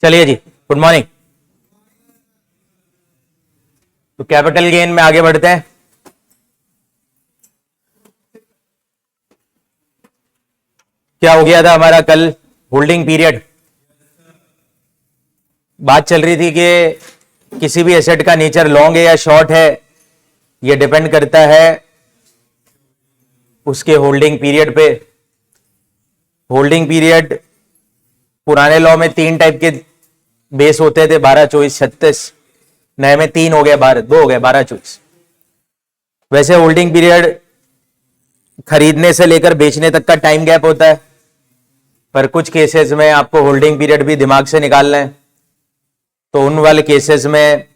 चलिए जी, good morning. तो capital gain में आगे बढ़ते हैं। क्या हो गया था हमारा कल? Holding period. बात चल रही थी कि किसी भी एसेट का नेचर लॉन्ग है या शॉर्ट है, यह डिपेंड करता है उसके होल्डिंग पीरियड पे। होल्डिंग पीरियड पुराने लॉ में 3 टाइप के बेस होते थे, 12, 24, 36। नए में 3 हो गए, 2 हो गए, 12, 24। वैसे होल्डिंग पीरियड खरीदने से लेकर बेचने तक का टाइम गैप होता है, पर कुछ केसेस में आपको होल्डिंग पीरियड भी दिमाग से निकालना है। तो उन वाले केसेस में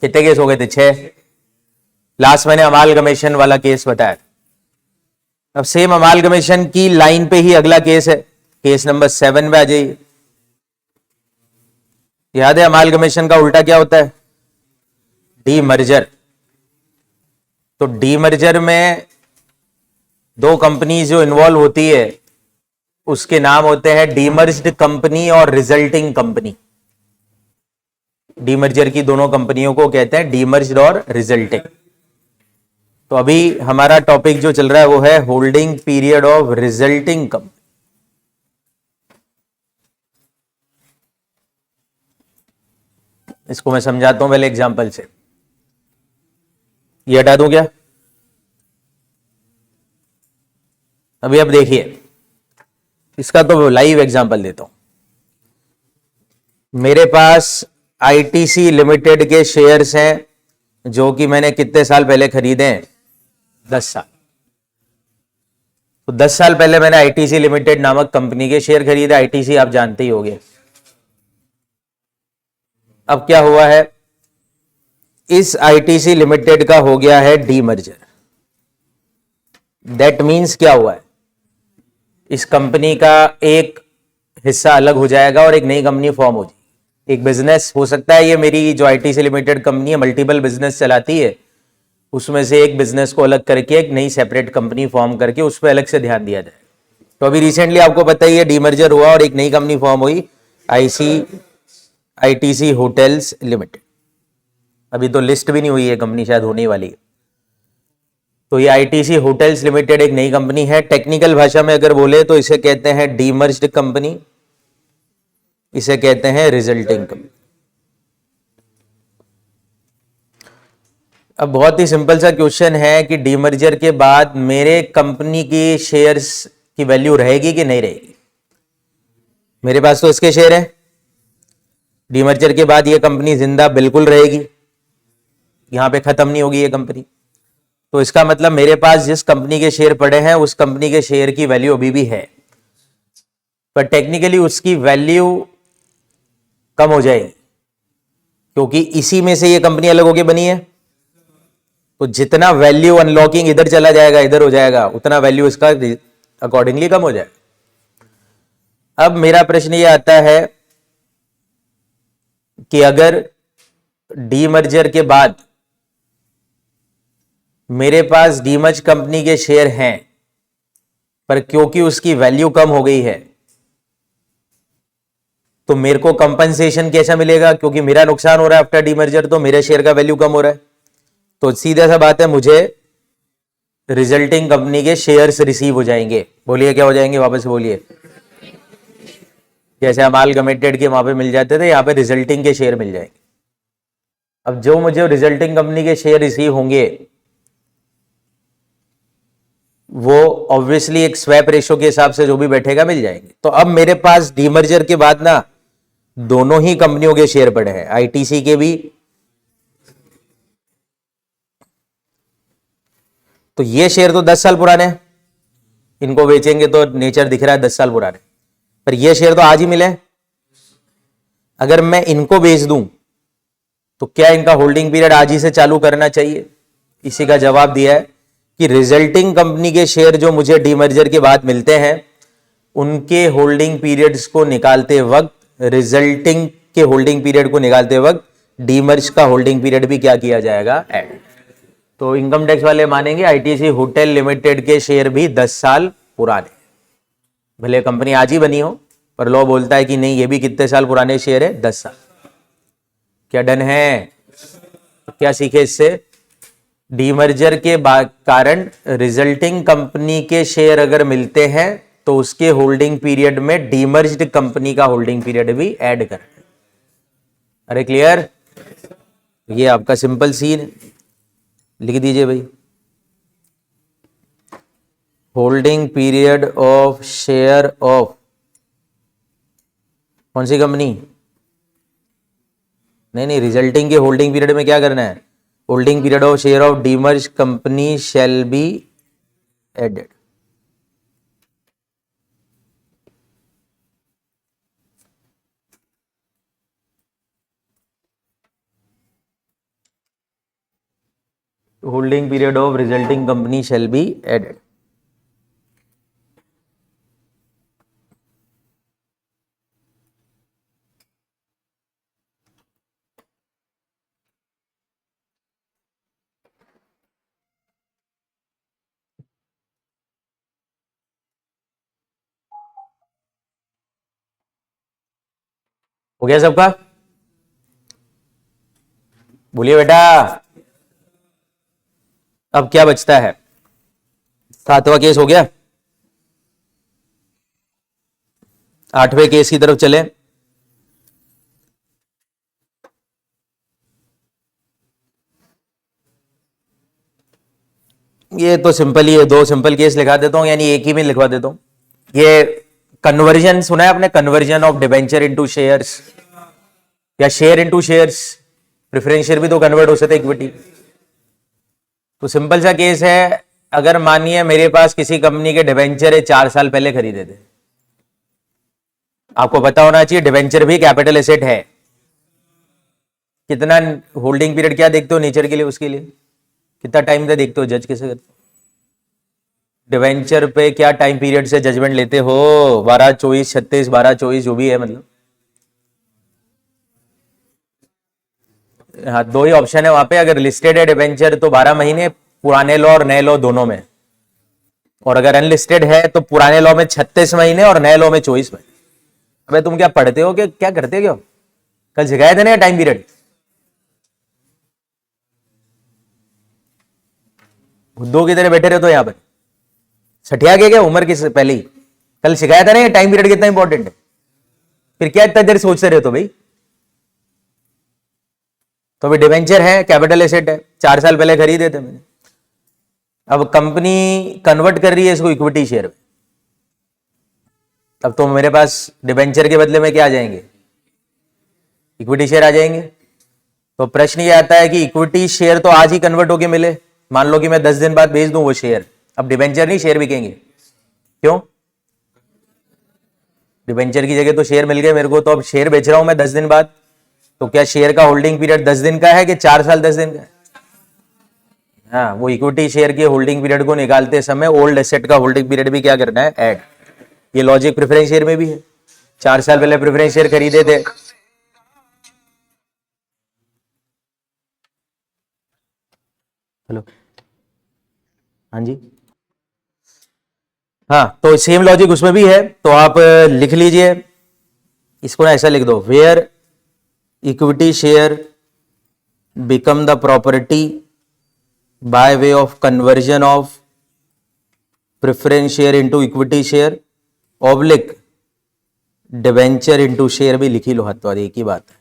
कितने केस हो गए थे? 6। लास्ट मैंने अमालगमेशन वाला केस बताया। अब सेम अमालगमेशन की लाइन पे ही अगला केस है, केस नंबर 7 में आ जाइए। याद है अमालगमेशन का उल्टा क्या होता है? डीमर्जर। तो डीमर्जर में 2 कंपनी जो इन्वॉल्व होती है उसके नाम होते हैं डीमर्ज्ड कंपनी और रिजल्टिंग कंपनी। डीमर्जर की दोनों कंपनियों को कहते हैं डीमर्ज्ड और रिजल्टिंग। तो अभी हमारा टॉपिक जो चल रहा है वो है holding period of resulting company. इसको मैं समझाता हूं पहले एग्जांपल से। ये हटा दूं क्या? अभी अब देखिए, इसका तो लाइव एग्जांपल देता हूं। मेरे पास आईटीसी लिमिटेड के शेयर्स हैं जो कि मैंने कितने साल पहले खरीदे हैं? 10 साल। तो 10 साल पहले मैंने आईटीसी लिमिटेड नामक कंपनी के शेयर खरीदे। आईटीसी आप जानते ही होंगे। अब क्या हुआ है, इस आईटीसी लिमिटेड का हो गया है डीमर्जर। दैट मींस क्या हुआ है, इस कंपनी का एक हिस्सा अलग हो जाएगा और एक नई कंपनी फॉर्म हो जाएगी। एक बिजनेस हो सकता है, ये मेरी जो आईटीसी लिमिटेड कंपनी है मल्टीपल बिजनेस चलाती है, उसमें से एक बिजनेस को अलग करके एक नई सेपरेट कंपनी फॉर्म करके उस पर अलग से ध्यान दिया जाए। तो अभी रिसेंटली आपको पता ही है डीमर्जर हुआ और एक नई कंपनी फॉर्म हुई, आईटीसी होटल्स लिमिटेड। अभी तो लिस्ट भी नहीं हुई है, कंपनी शायद होने वाली है। तो ये आईटीसी होटल्स लिमिटेड एक नई कंपनी है। टेक्निकल भाषा में अगर बोले तो इसे कहते हैं डीमर्ज्ड कंपनी, इसे कहते हैं रिजल्टिंग कंपनी। अब बहुत ही सिंपल सा क्वेश्चन है कि डीमर्जर के बाद मेरे कंपनी की शेयर्स की वैल्यू रहेगी कि नहीं रहेगी? मेरे पास तो इसके शेयर हैं। डीमर्जर के बाद ये कंपनी जिंदा बिल्कुल रहेगी, यहां पे खत्म नहीं होगी ये कंपनी। तो इसका मतलब मेरे पास जिस कंपनी के शेयर पड़े हैं उस कंपनी के शेयर की वैल्यू अभी भी है, पर टेक्निकली उसकी वैल्यू कम हो जाएगी, क्योंकि इसी में से ये कंपनी अलग होकर बनी है। तो जितना वैल्यू अनलॉकिंग इधर चला जाएगा, इधर हो जाएगा, उतना वैल्यू इसका अकॉर्डिंगली कम हो जाएगा। अब मेरा प्रश्न ये आता है कि अगर डीमर्जर के बाद मेरे पास डीमर्ज कंपनी के शेयर हैं, पर क्योंकि उसकी वैल्यू कम हो गई है, तो मेरे को कंपनसेशन कैसा मिलेगा? क्योंकि मेरा नुकसान हो रहा है आफ्टर डीमर्जर, तो मेरे शेयर का वैल्यू कम हो रहा है। तो सीधा सा बात है, मुझे रिजल्टिंग कंपनी के शेयर्स रिसीव हो जाएंगे। बोलिए क्या हो जाएंगे? वापस से बोलिए। जैसे अमालगमेटेड के वहां पे मिल जाते थे, यहां पे रिजल्टिंग के शेयर मिल जाएंगे। अब जो मुझे रिजल्टिंग कंपनी के शेयर रिसीव होंगे वो ऑब्वियसली एक स्वैप रेशो के हिसाब से जो भी बैठेगा मिल जाएंगे। तो अब मेरे पास डीमर्जर के बाद ना दोनों ही कंपनियों के शेयर पड़े हैं, आईटीसी के भी। तो ये शेयर तो 10 साल पुराने हैं, इनको बेचेंगे तो नेचर दिख रहा है 10 साल पुराने, पर ये शेयर तो आज ही मिले। अगर मैं इनको बेच दूं तो क्या इनका होल्डिंग पीरियड आज ही से चालू करना चाहिए? इसी का जवाब दिया है कि रिजल्टिंग कंपनी के शेयर जो मुझे डीमर्जर के बाद मिलते हैं उनके होल्डिंग पीरियड्स को निकालते वक्त, रिजल्टिंग के होल्डिंग पीरियड को निकालते वक्त डीमर्ज का होल्डिंग पीरियड भी क्या किया जाएगा? ऐड। तो इनकम टैक्स वाले मानेंगे आईटीसी होटल लिमिटेड के शेयर भी 10 साल पुराने, भले कंपनी आज ही बनी हो, पर लॉ बोलता है कि नहीं, ये भी कितने साल पुराने शेयर है, 10 साल। क्या डन है? क्या सीखे इससे? डीमर्जर के कारण रिजल्टिंग कंपनी के शेयर अगर मिलते हैं तो उसके होल्डिंग पीरियड में डीमर्ज्ड कंपनी का होल्डिंग पीरियड भी ऐड कर। अरे क्लियर? ये आपका सिंपल सीन है, लिख दीजिए भाई। Holding period of share of कौन सी कंपनी? नहीं, रिजल्टिंग के होल्डिंग पीरियड में क्या करना है? Holding period of share of demerge company shall be added. Holding period of resulting company shall be added. हो गया सबका? बोलिए बेटा। अब क्या बचता है? 7वां केस हो गया। 8वें केस की तरफ चले। ये तो सिंपल ही है, 2 सिंपल केस लिखा देता हूं, यानी एक ही में लिखवा देता हूं। ये कन्वर्जन सुना है आपने? Conversion of debenture into shares या share into shares. Preference share भी तो कन्वर्ट हो सकते इक्विटी। तो सिंपल सा केस है, अगर मानिए मेरे पास किसी कंपनी के डिबेंचर है, 4 साल पहले खरीदे थे। आपको पता होना चाहिए डिबेंचर भी कैपिटल एसेट है। कितना होल्डिंग पीरियड क्या देखते हो नेचर के लिए, उसके लिए कितना टाइम दे देखते हो, जज कैसे करते हो? डिवेंचर पे क्या टाइम पीरियड से जजमेंट लेते हो? 12, 24, 36, 12, 24 जो भी है, मतलब हाँ 2 ही ऑप्शन है वहां पे। अगर लिस्टेड है डिवेंचर तो 12 महीने, पुराने लॉ और नए लॉ दोनों में। और अगर अनलिस्टेड है तो पुराने लॉ में 36 महीने और नए लॉ में 24 महीने। अबे तुम क्या पढ़ते हो, क्या करते हो? क्यों कल सिखाए थे ना टाइम पीरियड? भुद्दों की तरह बैठे रहे तो यहां पर सठिया के क्या उम्र की पहले ही कल सिखाया था ना टाइम पीरियड कितना इंपॉर्टेंट है। फिर क्या इतना देर सोचते रहे तो भाई? तो अभी डिवेंचर है, कैपिटल एसेट है, 4 साल पहले खरीदे थे मैंने। अब कंपनी कन्वर्ट कर रही है इसको इक्विटी शेयर में। अब तो मेरे पास डिवेंचर के बदले में क्या आ जाएंगे? इक्विटी शेयर आ जाएंगे। तो प्रश्न ये आता है कि इक्विटी शेयर तो आज ही कन्वर्ट होके मिले। मान लो कि मैं 10 दिन बाद बेच दूं वो शेयर, अब डिवेंचर नहीं शेयर बिकेंगे। क्यों? डिवेंचर की जगह तो शेयर मिल गए मेरे को, तो अब शेयर बेच रहा हूं मैं 10 दिन बाद। तो क्या शेयर का होल्डिंग पीरियड 10 दिन का है कि 4 साल 10 दिन का है? हाँ, वो इक्विटी शेयर के होल्डिंग पीरियड को निकालते समय ओल्ड एसेट का होल्डिंग पीरियड भी क्या करना है? ऐड। ये लॉजिक प्रेफरेंस शेयर में भी है। 4 साल पहले प्रेफरेंस शेयर खरीदे थे, हेलो हाँ जी, हाँ तो सेम लॉजिक उसमें भी है। तो आप लिख लीजिए इसको ना, ऐसा लिख दो, where equity share become the property by way of conversion of preference share into equity share oblique debenture into share भी लिख ही लो हाथ वाली, एक ही बात है,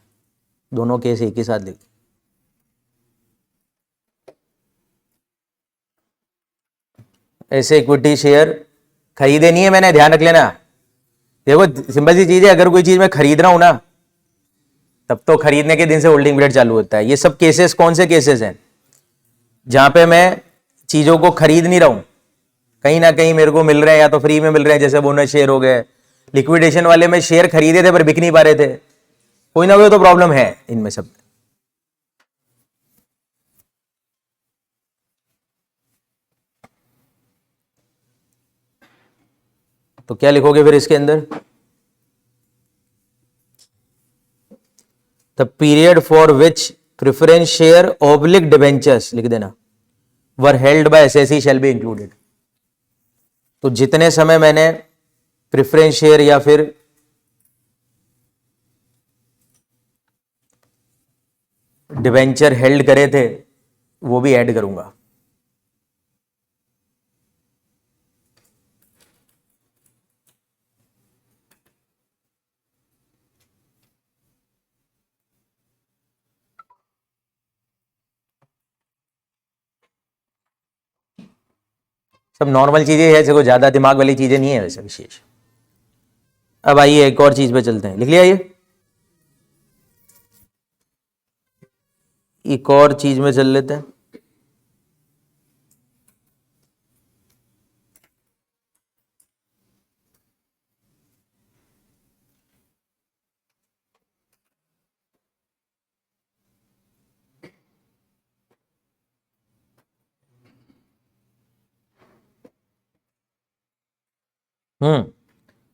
दोनों केस एक ही साथ लिख। ऐसे इक्विटी शेयर खरीदे नहीं है मैंने, ध्यान रख लेना। देखो सिंपल सी चीज है, अगर कोई चीज मैं खरीद रहा हूं ना, तब तो खरीदने के दिन से होल्डिंग पीरियड चालू होता है। ये सब केसेस कौन से केसेस हैं? जहां पे मैं चीजों को खरीद नहीं रहा हूं, कहीं ना कहीं मेरे को मिल रहे हैं, या तो फ्री में मिल रहे हैं, जैसे बोनस शेयर हो गए। लिक्विडेशन वाले में शेयर खरीदे थे पर बिक नहीं पा रहे थे, कोई ना कोई तो प्रॉब्लम है इनमें सब। तो क्या लिखोगे फिर इसके अंदर? The period for which preference share oblique debentures लिख देना were held by SSC shall be included. तो जितने समय मैंने प्रेफरेंस शेयर या फिर डिवेंचर हेल्ड करे थे वो भी ऐड करूंगा। सब नॉर्मल चीजें है, कोई ज्यादा दिमाग वाली चीजें नहीं है वैसे विशेष। अब आइए एक और चीज पे चलते हैं, लिख लिया ये, एक और चीज में चल लेते हैं।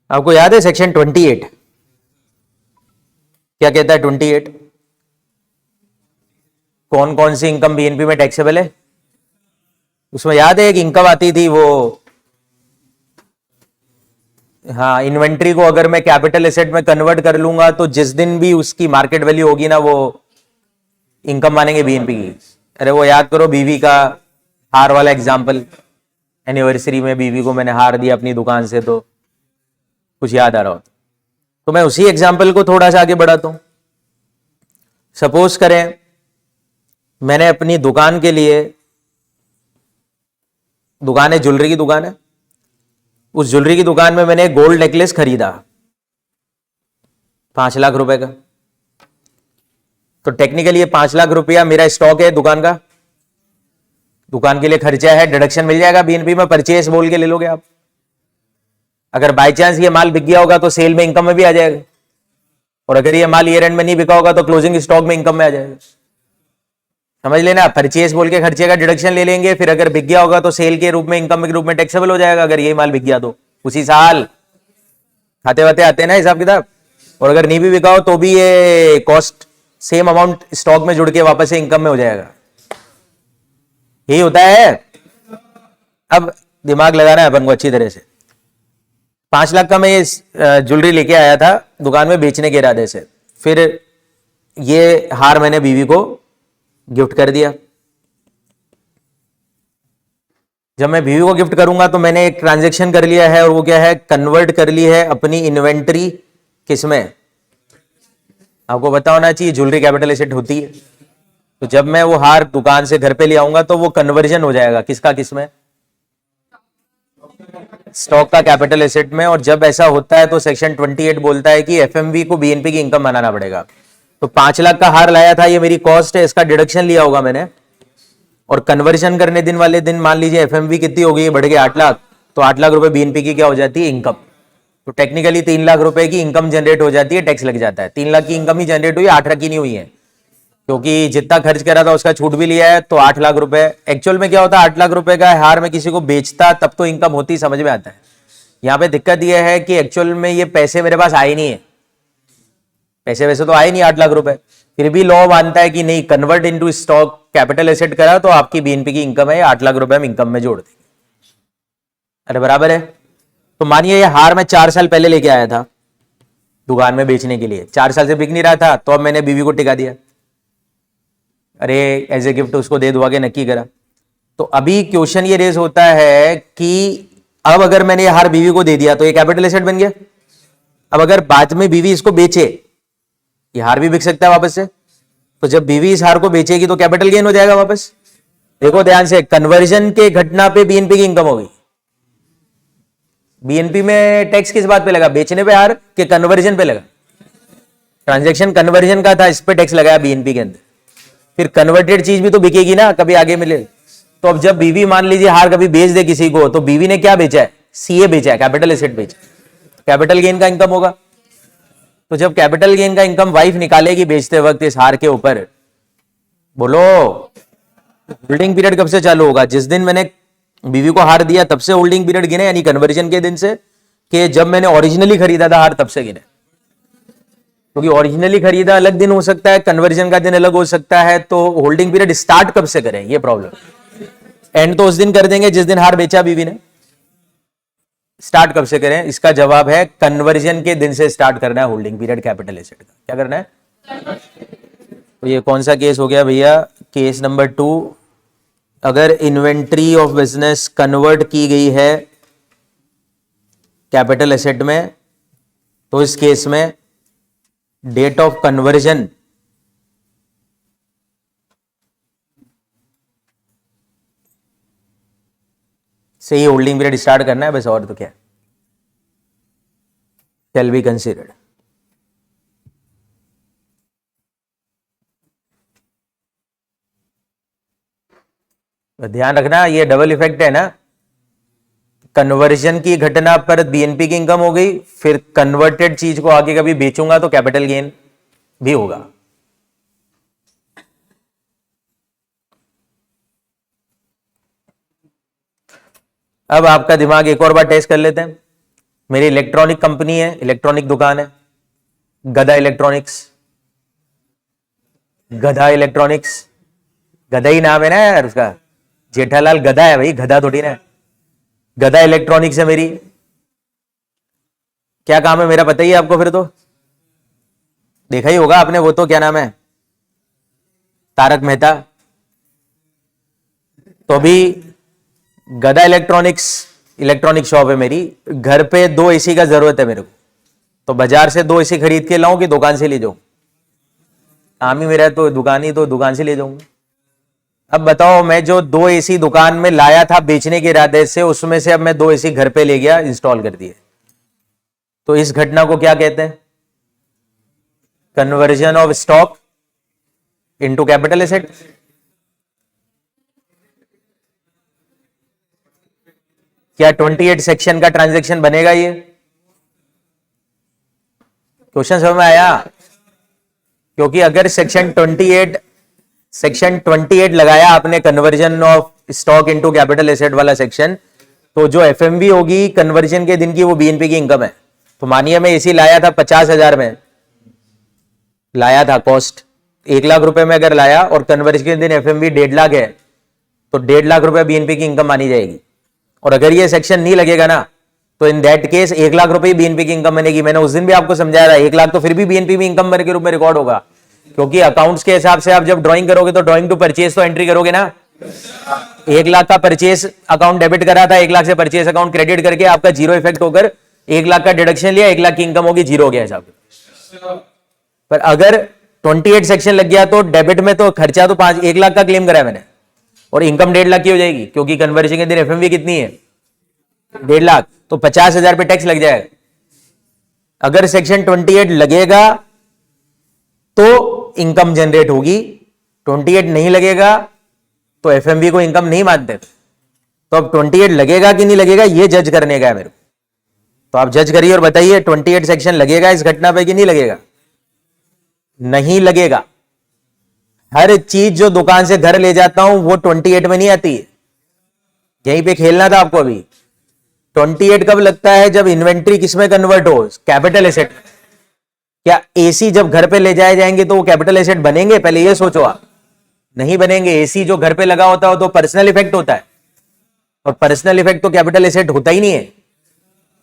आपको याद है सेक्शन 28 क्या कहता है? 28 कौन कौन सी इनकम बीएनपी में टैक्सेबल है? उसमें याद है एक इनकम आती थी वो, हाँ, इन्वेंट्री को अगर मैं कैपिटल एसेट में कन्वर्ट कर लूंगा तो जिस दिन भी उसकी मार्केट वैल्यू होगी ना वो इनकम मानेंगे बीएनपी की। अरे वो याद करो बीवी का हार वाला एग्जांपल, एनिवर्सरी में बीवी को मैंने हार दिया अपनी दुकान से, तो कुछ याद आ रहा हो तो मैं उसी एग्जांपल को थोड़ा सा आगे बढ़ाता हूं। सपोज करें मैंने अपनी दुकान के लिए, दुकान है, ज्वेलरी की दुकान है, उस ज्वेलरी की दुकान में मैंने गोल्ड नेकलेस खरीदा 5 लाख रुपए का, तो टेक्निकली ये 5 लाख रुपया मेरा स्टॉक है दुकान का, दुकान के लिए खर्चा है, डिडक्शन मिल जाएगा बीएनपी में, परचेस बोल के ले लोगे आप। अगर बाई चांस ये माल बिक गया होगा तो सेल में इनकम में भी आ जाएगा, और अगर ये माल ईयर एंड में नहीं बिका होगा तो क्लोजिंग स्टॉक में इनकम में आ जाएगा। समझ लेना, परचेस बोल के खर्चे का डिडक्शन ले लेंगे, फिर अगर बिक गया होगा तो सेल के रूप में, इनकम के रूप में टैक्सेबल हो जाएगा अगर ये माल बिक गया तो उसी साल। खाते वाते आते हैं ना हिसाब किताब। और अगर नहीं भी बिका हो तो भी ये कॉस्ट सेम अमाउंट स्टॉक में जुड़ के वापस से इनकम में हो जाएगा। यही होता है। अब दिमाग लगाना है अपन को अच्छी तरह से। 5 लाख का मैं ये ज्वेलरी लेके आया था दुकान में बेचने के इरादे से, फिर ये हार मैंने बीवी को गिफ्ट कर दिया। जब मैं बीवी को गिफ्ट करूंगा तो मैंने एक ट्रांजैक्शन कर लिया है, और वो क्या है, कन्वर्ट कर ली है अपनी इन्वेंट्री किसमें, आपको पता होना चाहिए ज्वेलरी कैपिटल एसेट होती है। तो जब मैं वो हार दुकान से घर पे ले आऊंगा तो वो कन्वर्जन हो जाएगा किसका किसमें, स्टॉक का कैपिटल एसेट में। और जब ऐसा होता है तो सेक्शन 28 बोलता है कि एफएमवी को बीएनपी की इनकम बनाना पड़ेगा। तो 5 लाख का हार लाया था, ये मेरी कॉस्ट है, इसका डिडक्शन लिया होगा मैंने, और कन्वर्जन करने दिन वाले दिन मान लीजिए एफएमवी कितनी हो गई, बढ़ गई 8 लाख, तो 8 लाख रुपए बीएनपी की क्या हो जाती है, इनकम। तो टेक्निकली 3 लाख रुपए की इनकम जनरेट हो जाती है, टैक्स लग जाता है। 3 लाख की इनकम ही जनरेट हुई, 8 लाख की नहीं हुई है, क्योंकि जितना खर्च करा था उसका छूट भी लिया है, तो 8 लाख रुपए। एक्चुअल में क्या होता है, 8 लाख रुपए का हार में किसी को बेचता तब तो इनकम होती, समझ में आता है। यहां पे दिक्कत यह है कि एक्चुअल में ये पैसे मेरे पास आए नहीं है, पैसे वैसे तो आए नहीं 8 लाख रुपए, फिर भी लॉ मानता है कि नहीं, convert into stock capital asset करा तो आपकी बीएनपी की इनकम है, 8 लाख रुपए हम इनकम में जोड़ देंगे। अरे बराबर है। तो मानिए ये हार मैं 4 साल पहले लेके आया था दुकान में बेचने के लिए, 4 साल से बिक नहीं रहा था, तो अब मैंने बीवी को टिका दिया, अरे एज ए गिफ्ट उसको दे दुआ के नक्की करा। तो अभी क्वेश्चन ये रेज होता है कि अब अगर मैंने ये हार बीवी को दे दिया तो ये कैपिटल एसेट बन गया। अब अगर बाद में बीवी इसको बेचे, ये हार भी बिक सकता है वापस से, तो जब बीवी इस हार को बेचेगी तो कैपिटल गेन हो जाएगा वापस। देखो ध्यान से, कन्वर्जन के घटना पे बीएनपी की इनकम होगी। बीएनपी में टैक्स किस बात पे लगा, बेचने पे हार के कन्वर्जन पे लगा, ट्रांजैक्शन कन्वर्जन का था, इस पे टैक्स लगाया बीएनपी के अंदर। फिर कन्वर्टेड चीज भी तो बिकेगी ना, कभी आगे मिले। तो अब जब बीवी मान लीजिए हार कभी बेच दे किसी को, तो बीवी ने क्या बेचा है, सीए बेचा है, कैपिटल एसेट बेचा, कैपिटल गेन का इनकम होगा। तो जब कैपिटल गेन का इनकम वाइफ निकालेगी बेचते वक्त इस हार के ऊपर, बोलो होल्डिंग पीरियड कब से चालू होगा, जिस दिन मैंने बीवी को हार दिया तब से होल्डिंग पीरियड गिने, यानी कन्वर्जन के दिन से, कि जब मैंने ओरिजिनली खरीदा था हार तब से गिने। क्योंकि ओरिजिनली खरीदा अलग दिन हो सकता है, कन्वर्जन का दिन अलग हो सकता है, तो होल्डिंग पीरियड स्टार्ट कब से करें, ये प्रॉब्लम। एंड तो उस दिन कर देंगे जिस दिन हार बेचा बीवी ने, स्टार्ट कब से करें, इसका जवाब है कन्वर्जन के दिन से स्टार्ट करना है होल्डिंग पीरियड कैपिटल एसेट का। क्या करना है, तो ये कौन सा केस हो गया भैया? केस नंबर 2, अगर इन्वेंट्री ऑफ बिजनेस कन्वर्ट की गई है कैपिटल एसेट में, तो इस केस में डेट ऑफ कन्वर्जन से ही होल्डिंग पीरियड स्टार्ट करना है बस, और तो क्या, शैल बी कंसीडर्ड। ध्यान रखना ये डबल इफेक्ट है ना, कन्वर्जन की घटना पर बीएनपी की इनकम हो गई, फिर कन्वर्टेड चीज को आगे कभी बेचूंगा तो कैपिटल गेन भी होगा। अब आपका दिमाग एक और बार टेस्ट कर लेते हैं। मेरी इलेक्ट्रॉनिक कंपनी है, इलेक्ट्रॉनिक दुकान है, गधा इलेक्ट्रॉनिक्स, गधा इलेक्ट्रॉनिक्स, गधा ही नाम है ना यार उसका, जेठालाल गधा है भाई, गधा थोड़ी ना। गधा इलेक्ट्रॉनिक्स है मेरी। क्या काम है मेरा पता ही है आपको, फिर तो देखा ही होगा आपने, वो तो क्या नाम है, तारक मेहता। तो अभी गधा इलेक्ट्रॉनिक्स इलेक्ट्रॉनिक शॉप है मेरी, घर पे 2 एसी का जरूरत है मेरे को, तो बाजार से 2 एसी खरीद के लाऊं कि दुकान से ले जाऊं? काम ही मेरा है तो दुकान ही, तो दुकान से ले जाऊंगा। अब बताओ, मैं जो 2 एसी दुकान में लाया था बेचने के इरादे से, उसमें से अब मैं 2 एसी घर पे ले गया, इंस्टॉल कर दिए, तो इस घटना को क्या कहते हैं? Conversion of stock into capital asset. क्या 28 सेक्शन का ट्रांजैक्शन बनेगा ये? क्वेश्चन समझ में आया? क्योंकि अगर सेक्शन 28 लगाया आपने, conversion of stock into capital asset वाला सेक्शन, तो जो एफएमवी होगी कन्वर्जन के दिन की, वो बीएनपी की इनकम है। तो मानिए मैं एसी लाया था 50,000 में, लाया था, कॉस्ट 1 लाख रुपए में अगर लाया, और कन्वर्जन के दिन एफएमवी 1.5 लाख है, तो 1.5 लाख रुपए बीएनपी की इनकम मानी जाएगी। और अगर ये सेक्शन नहीं लगेगा ना, तो इन दैट केस 1 लाख रुपए बीएनपी की इनकम बनेगी। मैंने उस दिन भी आपको समझाया था, 1 लाख तो फिर भी बीएनपी में इनकम के रूप में रिकॉर्ड होगा, क्योंकि अकाउंट्स के हिसाब से आप जब ड्राइंग करोगे तो ड्राइंग टू परचेज तो एंट्री करोगे ना। 1 लाख का परचेज अकाउंट डेबिट करा था, 1 लाख से परचेज अकाउंट क्रेडिट करके आपका जीरो इफेक्ट होकर 1 लाख का डिडक्शन लिया, 1 लाख की इनकम होगी, जीरो हो गया हिसाब। पर अगर 28 सेक्शन लग गया तो डेबिट में तो खर्चा तो 1 लाख का क्लेम करा है मैंने, और इनकम 1.5 लाख की हो जाएगी, क्योंकि कन्वर्जन के दिन एफएमवी कितनी है? 1.5 लाख, तो 50,000 पे टैक्स लग जाएगा। अगर सेक्शन 28 लगेगा तो इनकम जनरेट होगी, 28 नहीं लगेगा तो एफएमवी को इनकम नहीं मानते। तो अब 28 लगेगा कि नहीं लगेगा ये जज करने का है मेरे को, तो आप जज करिए और बताइए 28 सेक्शन लगेगा इस घटना पे कि नहीं लगेगा? नहीं लगेगा। हर चीज जो दुकान से घर ले जाता हूं वो 28 में नहीं आती है, यहीं पे खेलना था आपको। अभी 28 कब लगता है? जब इन्वेंट्री किसमें कन्वर्ट हो? Capital asset. क्या एसी जब घर पे ले जाए जाएंगे तो वो कैपिटल एसेट बनेंगे? पहले ये सोचो आप, नहीं बनेंगे। एसी जो घर पे लगा होता है तो पर्सनल इफेक्ट होता है, और पर्सनल इफेक्ट तो कैपिटल एसेट होता ही नहीं है।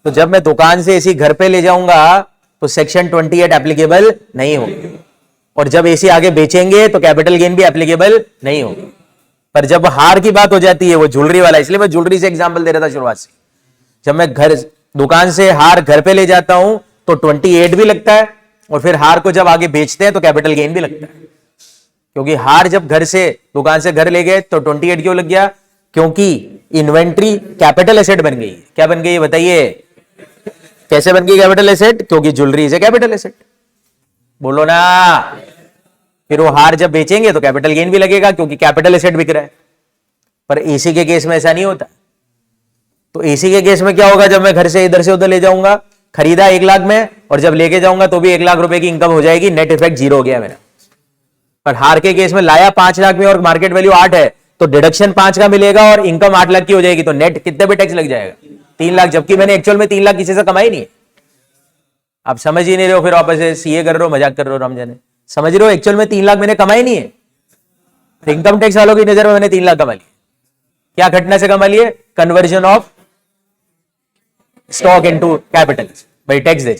तो जब मैं दुकान से एसी घर पे ले जाऊंगा तो सेक्शन 28 एप्लीकेबल नहीं होगी, और जब एसी आगे बेचेंगे तो कैपिटल गेन भी एप्लीकेबल नहीं होगी। पर जब हार की बात हो जाती है, वो ज्वेलरी वाला, इसलिए मैं ज्वेलरी से एग्जांपल दे रहा था शुरुआत से। जब मैं दुकान से हार घर पे ले जाता हूं तो 28 भी लगता है, और फिर हार को जब आगे बेचते हैं तो कैपिटल गेन भी लगता है। क्योंकि हार जब दुकान से घर ले गए तो 28 क्यों लग गया? क्योंकि इन्वेंट्री कैपिटल एसेट बन गई। क्या बन गई बताइए? कैसे बन गई कैपिटल एसेट? क्योंकि ज्वेलरी से कैपिटल एसेट। बोलो ना। फिर वो हार जब बेचेंगे तो कैपिटल गेन भी लगेगा, क्योंकि कैपिटल एसेट बिक रहा है। पर एसी के केस में ऐसा नहीं होता। तो एसी के केस में क्या होगा? जब मैं घर से इधर से उधर ले जाऊंगा, खरीदा 1 लाख में, और जब लेके जाऊंगा तो भी 1 लाख रुपए की इनकम हो जाएगी, नेट इफेक्ट जीरो हो गया मेरा। पर हार के केस में लाया 5 लाख में और मार्केट वैल्यू 8 है, तो डिडक्शन 5 का मिलेगा और इनकम 8 लाख की हो जाएगी, तो नेट कितने पे टैक्स लग जाएगा? 3 लाख, जबकि मैंने एक्चुअल में 3 लाख किसी से कमाई नहीं है। आप समझ ही नहीं रहे हो, फिर वापस से सीए कर रहे हो, मजाक कर रहे हो, राम जाने। समझ रहे हो, एक्चुअल में 3 लाख मैंने कमाई नहीं है, इनकम टैक्स वालों की नजर में मैंने 3 लाख कमा लिया। क्या घटना से कमा लिए? Conversion of stock into capital, भाई टैक्स दे।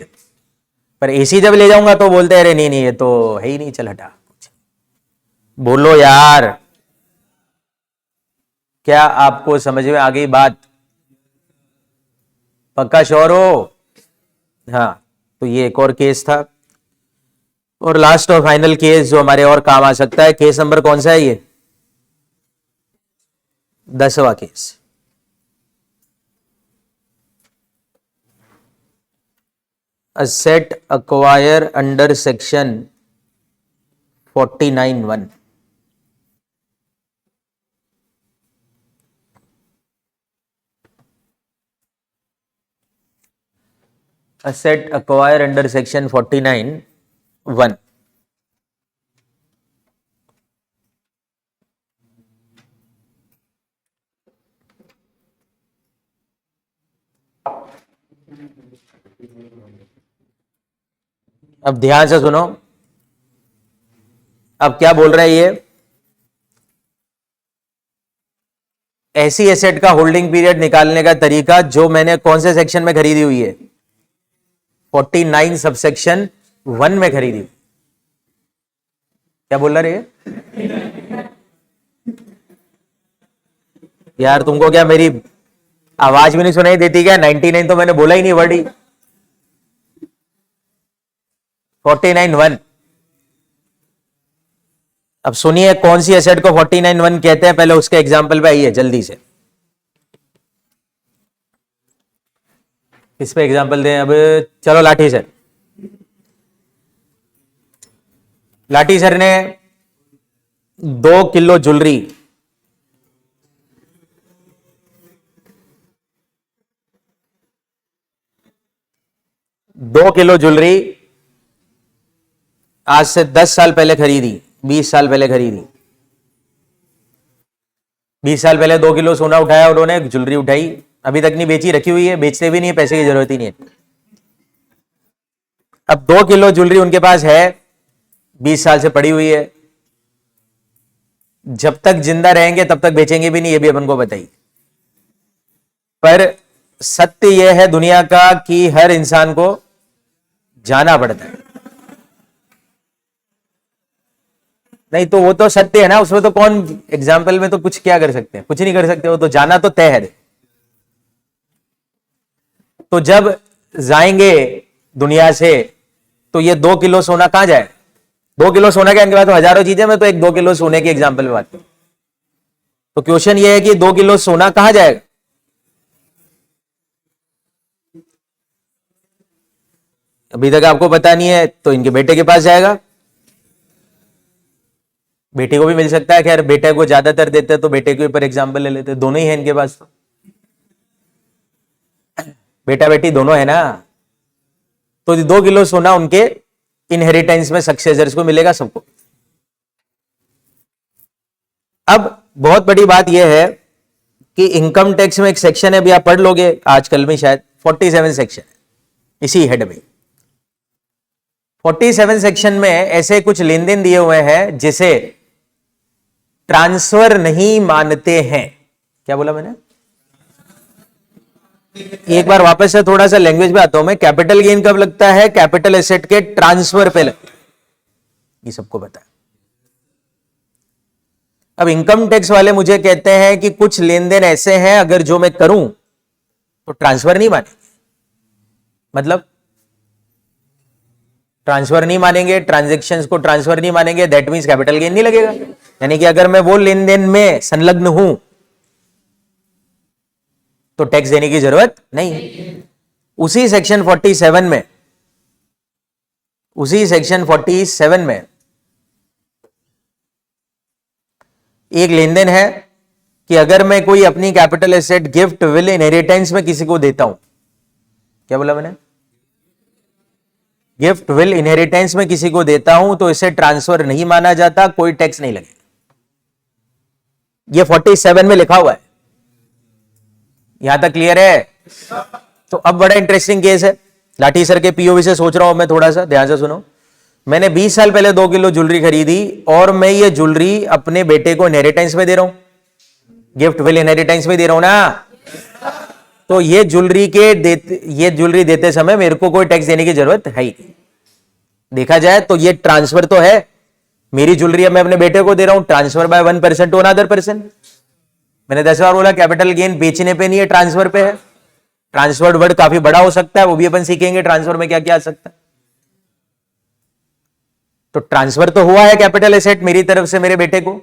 पर एसी जब ले जाऊंगा तो बोलते हैं अरे नहीं नहीं ये तो है ही नहीं, चल हटा। बोलो यार, क्या आपको समझ में आ गई बात? पक्का श्योर हो? हाँ, तो ये एक और केस था। और लास्ट और फाइनल केस जो हमारे और काम आ सकता है, केस नंबर कौन सा है ये? 10वां case. asset acquire under section 49(1). asset acquire under section 49(1). अब ध्यान से सुनो, अब क्या बोल रहा है ये? ऐसी एसेट का होल्डिंग पीरियड निकालने का तरीका जो मैंने कौन से सेक्शन में खरीदी हुई है? 49 सबसेक्शन 1 में खरीदी। क्या बोल रहा है यार? तुमको क्या मेरी आवाज भी नहीं सुनाई देती क्या? 99 तो मैंने बोला ही नहीं वर्ड ही। 49(1). अब सुनिए कौन सी एसेट को 49(1 कहते हैं, पहले उसके एग्जाम्पल पे आइए जल्दी से। किस पे एग्जाम्पल दें अब? चलो लाठी सर। लाठी सर ने 2 किलो ज्वेलरी, आज से 10 साल पहले खरीदी, 20 साल पहले खरीदी। 20 साल पहले 2 किलो सोना उठाया उन्होंने, ज्वेलरी उठाई, अभी तक नहीं बेची, रखी हुई है, बेचते भी नहीं है, पैसे की जरूरत ही नहीं है। अब 2 किलो ज्वेलरी उनके पास है, 20 साल से पड़ी हुई है, जब तक जिंदा रहेंगे तब तक बेचेंगे भी नहीं, ये भी अपन को बताइए। पर सत्य यह है दुनिया का कि हर इंसान को जाना पड़ता है। नहीं तो वो तो सत्य है ना, उसमें तो कौन एग्जाम्पल में तो कुछ क्या कर सकते हैं? कुछ नहीं कर सकते, वो तो जाना तो तय है। तो जब जाएंगे दुनिया से तो ये 2 किलो सोना कहां जाए? 2 किलो सोना के बाद तो हजारों चीजें, मैं तो एक 2 किलो सोने की एग्जाम्पल में बात करूं। तो क्वेश्चन ये है कि 2 किलो सोना कहां जाएगा? अभी तक आपको पता नहीं है तो इनके बेटे के पास जाएगा। बेटे को भी मिल सकता है, खैर बेटे को ज्यादातर देते हैं तो बेटे के ऊपर एग्जाम्पल ले लेते, दोनों ही है इनके पास, तो बेटा बेटी दोनों है ना। तो 2 किलो सोना उनके इनहेरिटेंस में सक्सेसर्स को मिलेगा, सबको। अब बहुत बड़ी बात यह है कि इनकम टैक्स में एक सेक्शन है, भी आप पढ़ लोगे आजकल में शायद, 47 सेक्शन है इसी हेड में। 47 सेक्शन में ऐसे कुछ लेन देन दिए हुए हैं जिसे ट्रांसफर नहीं मानते हैं। क्या बोला मैंने? एक बार वापस से थोड़ा सा लैंग्वेज में आता हूं मैं। कैपिटल गेन कब लगता है? कैपिटल एसेट के ट्रांसफर पे लगता है, ये सबको पता है। अब इनकम टैक्स वाले मुझे कहते हैं कि कुछ लेन देन ऐसे हैं अगर जो मैं करूं तो ट्रांसफर नहीं मानेंगे। मतलब ट्रांसफर नहीं मानेंगे, ट्रांजैक्शंस को ट्रांसफर नहीं मानेंगे, दैट मींस कैपिटल गेन नहीं लगेगा। यानी कि अगर मैं वो लेन देन में संलग्न हूं तो टैक्स देने की जरूरत नहीं। उसी सेक्शन 47 में, एक लेन देन है कि अगर मैं कोई अपनी capital asset gift will inheritance में किसी को देता हूं। क्या बोला मैंने? गिफ्ट विल इनहेरिटेंस में किसी को देता हूं तो इसे ट्रांसफर नहीं माना जाता, कोई टैक्स नहीं लगेगा। ये 47 में लिखा हुआ है। यहां तक क्लियर है? तो अब बड़ा इंटरेस्टिंग केस है, लाठी सर के पीओवी से सोच रहा हूं मैं, थोड़ा सा ध्यान से सुनो। मैंने 20 साल पहले 2 किलो ज्वेलरी खरीदी और मैं ये ज्वेलरी अपने बेटे को इनहेरिटेंस में दे रहा हूं, गिफ्ट विल इनहेरिटेंस में दे रहा हूं ना। तो ये ज्वेलरी देते समय मेरे को कोई टैक्स देने की जरूरत है ही नहीं। देखा जाए तो ये ट्रांसफर तो है, मेरी ज्वेलरी अब मैं अपने बेटे को दे रहा हूं, transfer by 1% to another person. मैंने 10 बार बोला कैपिटल गेन बेचने पे नहीं है, ट्रांसफर पे है। ट्रांसफर्ड वर्ड काफी बड़ा हो सकता है, वो भी अपन सीखेंगे ट्रांसफर में क्या क्या आ सकता है। तो ट्रांसफर तो हुआ है कैपिटल एसेट मेरी तरफ से मेरे बेटे को,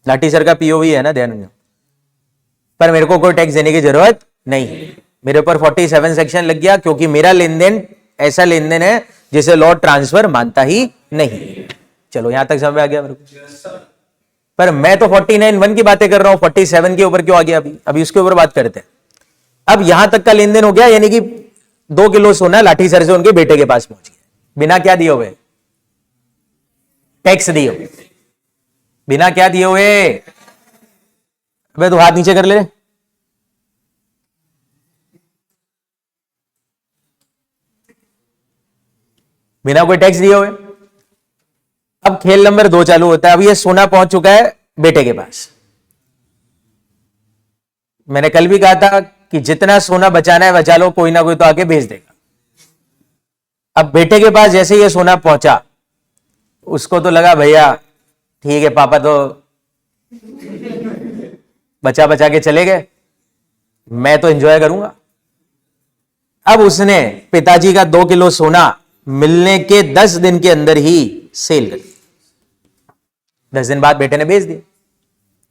लाठी सर का पीओवी है ना, ध्यान रखना। पर मेरे को कोई टैक्स देने की जरूरत नहीं, मेरे ऊपर 47 सेक्शन लग गया, क्योंकि मेरा लेन देन ऐसा लेन देन है जिसे लॉ ट्रांसफर मानता ही नहीं। चलो यहां तक समझ में आ गया मेरे को। पर मैं तो 49(1) की बातें कर रहा हूं, 47 के ऊपर क्यों आ गया? अभी उसके ऊपर बात करते हैं। अब यहां तक का लेन देन हो गया, यानी कि 2 किलो सोना लाठी सर से उनके बेटे के पास पहुंच गया, बिना क्या दिए हुए? टैक्स दिए हुए। बिना क्या दिए हुए? अबे तू हाथ नीचे कर ले। बिना कोई टैक्स दिए हुए। अब खेल नंबर 2 चालू होता है। अब ये सोना पहुंच चुका है बेटे के पास। मैंने कल भी कहा था कि जितना सोना बचाना है बचा लो, कोई ना कोई तो आके भेज देगा। अब बेटे के पास जैसे ये सोना पहुंचा, उसको तो लगा भैया ठीक है, पापा तो बचा बचा के चले गए, मैं तो एंजॉय करूंगा। अब उसने पिताजी का 2 किलो सोना मिलने के 10 दिन के अंदर ही सेल कर दिया। 10 दिन बाद बेटे ने बेच दिया।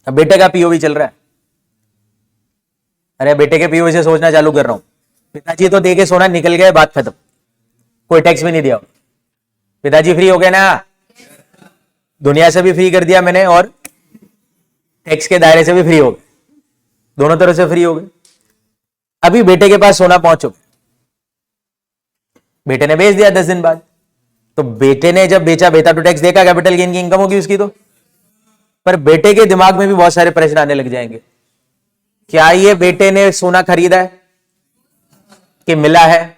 अब बेटे का पीओवी चल रहा है। अरे बेटे के पीओवी से सोचना चालू कर रहा हूं, पिताजी तो दे के सोना निकल गए, बात खत्म, कोई टैक्स भी नहीं दिया। पिताजी फ्री हो गए ना, दुनिया से भी फ्री कर दिया मैंने और टैक्स के दायरे से भी फ्री हो गए, दोनों तरफ से फ्री हो गए। अभी बेटे के पास सोना पहुंच चुका, बेटे ने बेच दिया 10 दिन बाद। तो बेटे ने जब बेचा, बेटा तो टैक्स देगा, कैपिटल गेन की इनकम होगी उसकी तो। पर बेटे के दिमाग में भी बहुत सारे प्रश्न आने लग जाएंगे। क्या ये बेटे ने सोना खरीदा है कि मिला है?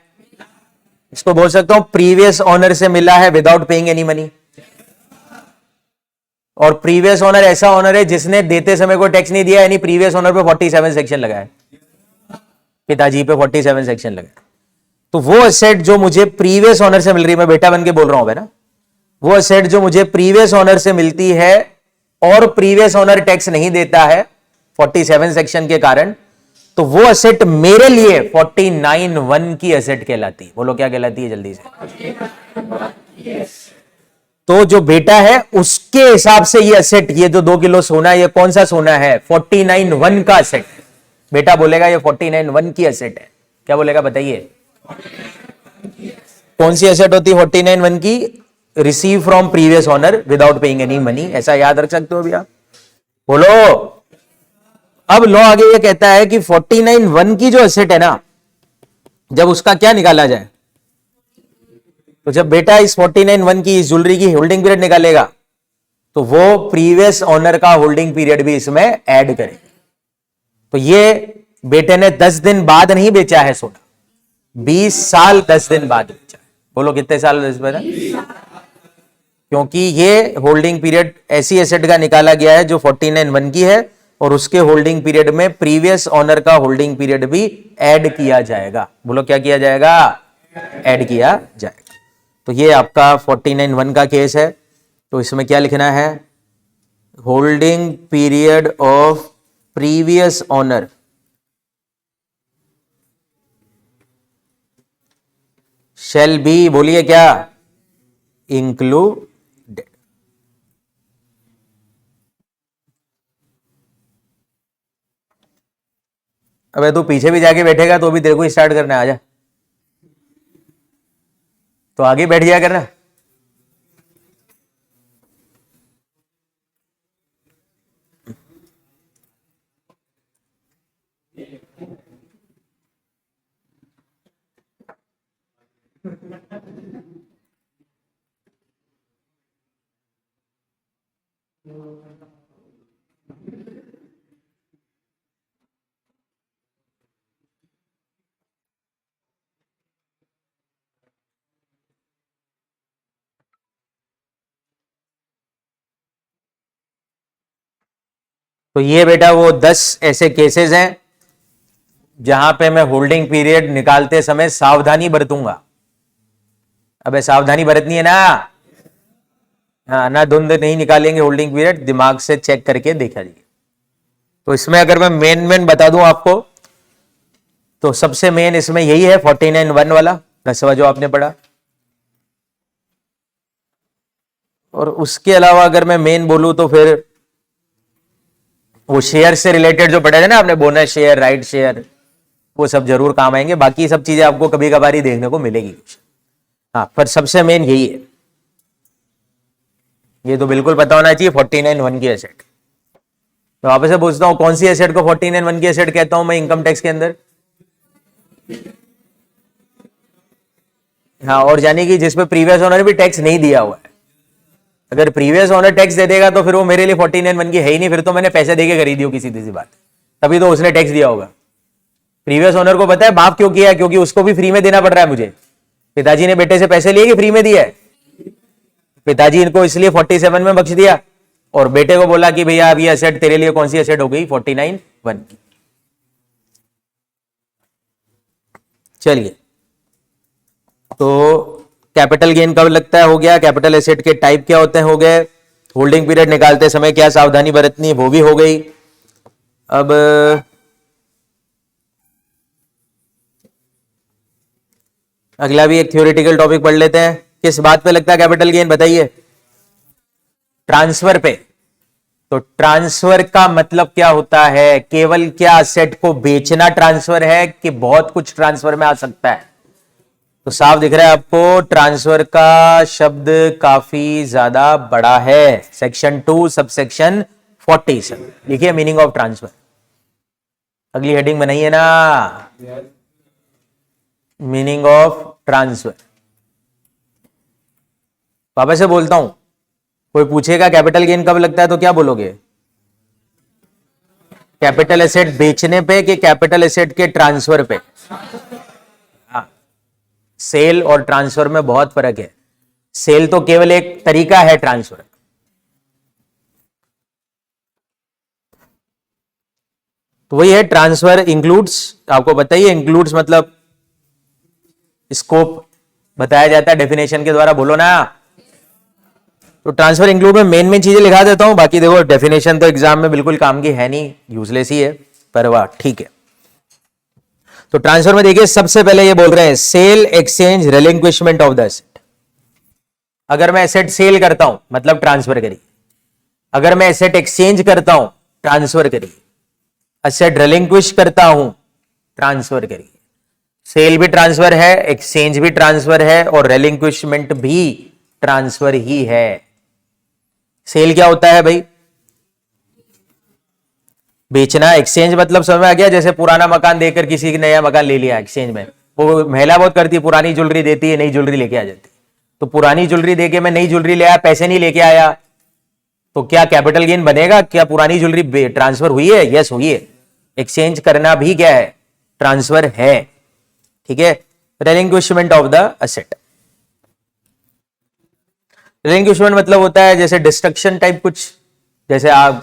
इसको बोल सकता हूं प्रीवियस ओनर से मिला है विदाउट पेइंग एनी मनी। और प्रीवियस ओनर ऐसा ओनर है जिसने देते समय कोई टैक्स नहीं दिया, यानी प्रीवियस ओनर पे 47 सेक्शन लगा है, पिताजी पे 47 सेक्शन लगा है। तो वो एसेट जो मुझे प्रीवियस ओनर से मिल रही है, मैं बेटा बन के बोल रहा हूं ना, वो एसेट जो मुझे प्रीवियस ओनर से मिलती है और प्रीवियस ओनर टैक्स नहीं देता है 47 सेक्शन के कारण, तो वो एसेट मेरे लिए 49(1) की एसेट कहलाती है। बोलो क्या कहलाती है जल्दी से? तो जो बेटा है उसके हिसाब से ये एसेट, ये जो 2 किलो सोना, ये कौन सा सोना है? 49(1) का एसेट। बेटा बोलेगा ये 49(1) की एसेट है। क्या बोलेगा बताइए? कौन सी एसेट होती है 49(1) की? Receive from previous owner without paying any money. ऐसा याद रख सकते हो भैया? बोलो। अब लॉ आगे ये कहता है कि 49(1) की जो एसेट है ना, जब उसका क्या निकाला जाए, तो जब बेटा इस 49(1) की इस ज्वेलरी की होल्डिंग पीरियड निकालेगा, तो वो प्रीवियस ओनर का होल्डिंग पीरियड भी इसमें ऐड करेगा। तो ये बेटे ने 10 दिन बाद नहीं बेचा है सोना, 20 साल 10 दिन बाद बेचा है। बोलो कितने साल? 10 बाद। क्योंकि ये होल्डिंग पीरियड ऐसी एसेट का निकाला गया है जो 49(1) की है, और उसके होल्डिंग पीरियड में प्रीवियस ओनर का होल्डिंग पीरियड भी ऐड किया जाएगा। बोलो क्या किया जाएगा? ऐड किया जाएगा। तो ये आपका 49(1) का केस है। तो इसमें क्या लिखना है? Holding period of previous owner shall be, बोलिए क्या? इंक्लूडेड। अबे तू पीछे भी जाके बैठेगा तो भी तेरे को स्टार्ट करना है, आजा। तो आगे बैठ जाया करना। तो ये बेटा वो 10 ऐसे केसेस हैं जहां पे मैं होल्डिंग पीरियड निकालते समय सावधानी बरतूंगा। अबे सावधानी बरतनी है ना। हाँ, ना धुंध नहीं निकालेंगे होल्डिंग पीरियड, दिमाग से चेक करके देखा जाएगा। तो इसमें अगर मैं मेन बता दूं आपको, तो सबसे मेन इसमें यही है 49(1) वाला 10वां जो आपने पढ़ा। और उसके अलावा अगर मैं मेन बोलूं तो फिर वो शेयर से रिलेटेड जो पढ़े थे ना आपने, बोनस शेयर, राइट शेयर, वो सब जरूर काम आएंगे। बाकी सब चीजें आपको कभी कभार ही देखने को मिलेगी कुछ। हाँ, पर सबसे मेन यही है, ये तो बिल्कुल पता होना चाहिए 49(1) की एसेट। तो वापस से पूछता हूं, कौन सी एसेट को 49(1) की एसेट कहता हूं मैं इनकम टैक्स के अंदर? हाँ, और यानी कि जिसपे प्रीवियस ओनर भी टैक्स नहीं दिया हुआ है। अगर प्रीवियस ओनर टैक्स दे देगा तो फिर वो मेरे लिए 49(1) की है ही नहीं, फिर तो मैंने पैसे देके खरीदी होगी, सीधी सी बात। तभी तो उसने टैक्स दिया होगा। प्रीवियस ओनर को पता है माफ क्यों किया है, क्योंकि उसको भी फ्री में देना पड़ रहा है मुझे। पिताजी ने बेटे से पैसे लिए कि फ्री में दिया है? पिताजी इनको इसलिए 47 में बख्श दिया और बेटे को बोला कि भैया अब ये एसेट तेरे लिए कौन सी एसेट हो गई? 49(1) की। चलिए, तो कैपिटल गेन कब लगता है, हो गया। कैपिटल एसेट के टाइप क्या होते हैं, हो गए। होल्डिंग पीरियड निकालते समय क्या सावधानी बरतनी है, वो भी हो गई। अब अगला भी एक थ्योरेटिकल टॉपिक पढ़ लेते हैं। किस बात पे लगता है कैपिटल गेन, बताइए? ट्रांसफर पे। तो ट्रांसफर का मतलब क्या होता है? केवल क्या असेट को बेचना ट्रांसफर है कि बहुत कुछ ट्रांसफर में आ सकता है? तो साफ दिख रहा है आपको, ट्रांसफर का शब्द काफी ज्यादा बड़ा है। सेक्शन 2 सबसेक्शन 47 लिखिए, मीनिंग ऑफ ट्रांसफर। अगली हेडिंग बनाइए ना, मीनिंग ऑफ ट्रांसफर। वापस से बोलता हूं, कोई पूछेगा कैपिटल गेन कब लगता है तो क्या बोलोगे? कैपिटल एसेट बेचने पे कि कैपिटल एसेट के ट्रांसफर पे? हाँ, सेल और ट्रांसफर में बहुत फर्क है। सेल तो केवल एक तरीका है ट्रांसफर। तो वही है, ट्रांसफर इंक्लूड्स, आपको बताइए इंक्लूड्स मतलब स्कोप बताया जाता है डेफिनेशन के द्वारा, बोलो ना। तो ट्रांसफर इंक्लूड में मेन चीजें लिखा देता हूं, बाकी देखो डेफिनेशन तो एग्जाम में बिल्कुल काम की है नहीं, यूजलेस ही है, पर वाह ठीक है। तो ट्रांसफर में देखिए, सबसे पहले ये बोल रहे हैं sale, exchange, relinquishment of the asset. अगर मैं एसेट सेल करता हूं मतलब ट्रांसफर करिए, अगर मैं एसेट एक्सचेंज करता हूं ट्रांसफर करिए, एसेट रिलिंक्विश करता हूं ट्रांसफर करिए। सेल भी ट्रांसफर है, एक्सचेंज भी ट्रांसफर है और रिलिंक्विशमेंट भी ट्रांसफर ही है। सेल क्या होता है भाई? बेचना। एक्सचेंज मतलब समझ में आ गया, जैसे पुराना मकान देकर किसी ने नया मकान ले लिया एक्सचेंज में, वो महिला बहुत करती है, पुरानी ज्वेलरी देती है, नई ज्वेलरी लेके आ जाती है। तो पुरानी ज्वेलरी देके मैं नई ज्वेलरी ले आया, पैसे नहीं लेके आया, तो क्या कैपिटल गेन बनेगा? क्या पुरानी ज्वेलरी ट्रांसफर हुई है? यस हुई है। एक्सचेंज करना भी क्या है? ट्रांसफर है। ठीक है। रिलिंक्विशमेंट ऑफ द एसेट। रिलिंक्विशमेंट मतलब होता है जैसे डिस्ट्रक्शन टाइप कुछ, जैसे आग,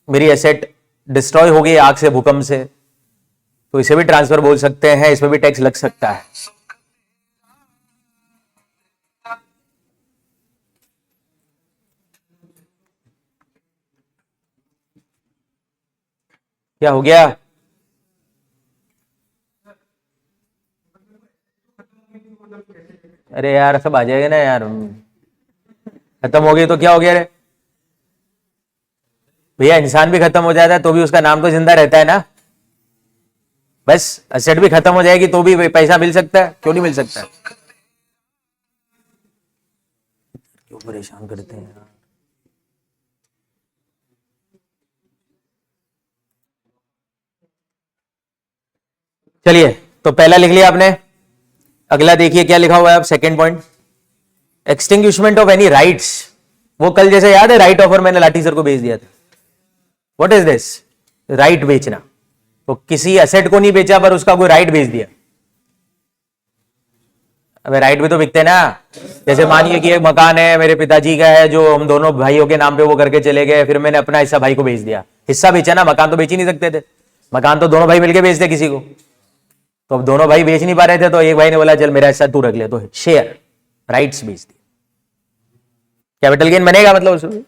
मेरी एसेट डिस्ट्रॉय हो गई आग से, भूकंप से, तो इसे भी ट्रांसफर बोल सकते हैं, इसमें भी टैक्स लग सकता है। क्या हो गया? अरे यार सब आ जाएगा ना यार, खत्म हो गई तो क्या हो गया रे भैया? इंसान भी खत्म हो जाता है तो भी उसका नाम तो जिंदा रहता है ना। बस एसेट भी खत्म हो जाएगी तो भी पैसा मिल सकता है, क्यों नहीं मिल सकता? क्यों परेशान करते हैं यार। चलिए, तो पहला लिख लिया आपने। अगला देखिए क्या लिखा हुआ है अब, second point, extinguishment of any rights. वो कल जैसे याद है राइट ऑफर मैंने लाठी सर को भेज दिया था, व्हाट इज दिस? राइट बेचना। तो किसी एसेट को नहीं बेचा पर उसका कोई राइट बेच दिया। अबे राइट भी तो बिकते हैं ना। जैसे मानिए कि एक मकान है मेरे पिताजी का है, जो हम दोनों भाइयों के नाम पे वो करके चले गए, फिर मैंने अपना हिस्सा भाई को बेच दिया। हिस्सा बेचा ना, मकान तो बेच ही नहीं सकते थे। मकान तो दोनों भाई मिलके बेचते किसी को, तो अब दोनों भाई बेच नहीं पा रहे थे, तो एक भाई ने बोला चल मेरा हिस्सा तू रख ले, तो शेयर, राइट्स बेच दिए। कैपिटल गेन बनेगा मतलब उसमें।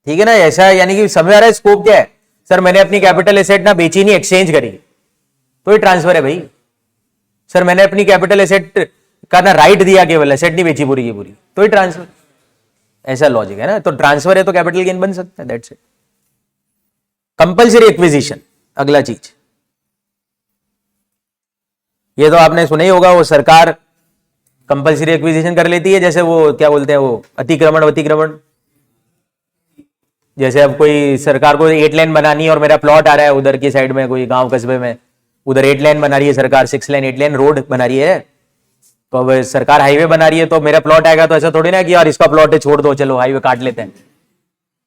ठीक है ना, ऐसा यानी कि समझ आ रहा है स्कोप क्या है। सर मैंने अपनी कैपिटल एसेट ना बेची नहीं, एक्सचेंज करी, तो ये ट्रांसफर है भाई। सर मैंने अपनी कैपिटल एसेट का ना राइट दिया, केवल एसेट नहीं बेची पूरी की पूरी, तो ये ट्रांसफर। ऐसा लॉजिक है ना, तो ट्रांसफर है तो कैपिटल गेन बन सकता है, दैट्स इट। कंपल्सरी एक्विजिशन अगला चीज, ये तो आपने सुना ही होगा, वो सरकार कंपल्सरी एक्विजिशन कर लेती है, जैसे वो क्या बोलते हैं वो अतिक्रमण। जैसे अब कोई सरकार को 8 लेन बनानी है और मेरा प्लॉट आ रहा है उधर की साइड में, कोई गांव कस्बे में, उधर 8 लेन बना रही है सरकार, 6 लेन 8 लेन रोड बना रही है, तो अब सरकार हाईवे बना रही है, तो मेरा प्लॉट आएगा तो ऐसा थोड़ी ना कि यार इसका प्लॉट है छोड़ दो चलो हाईवे काट लेते हैं।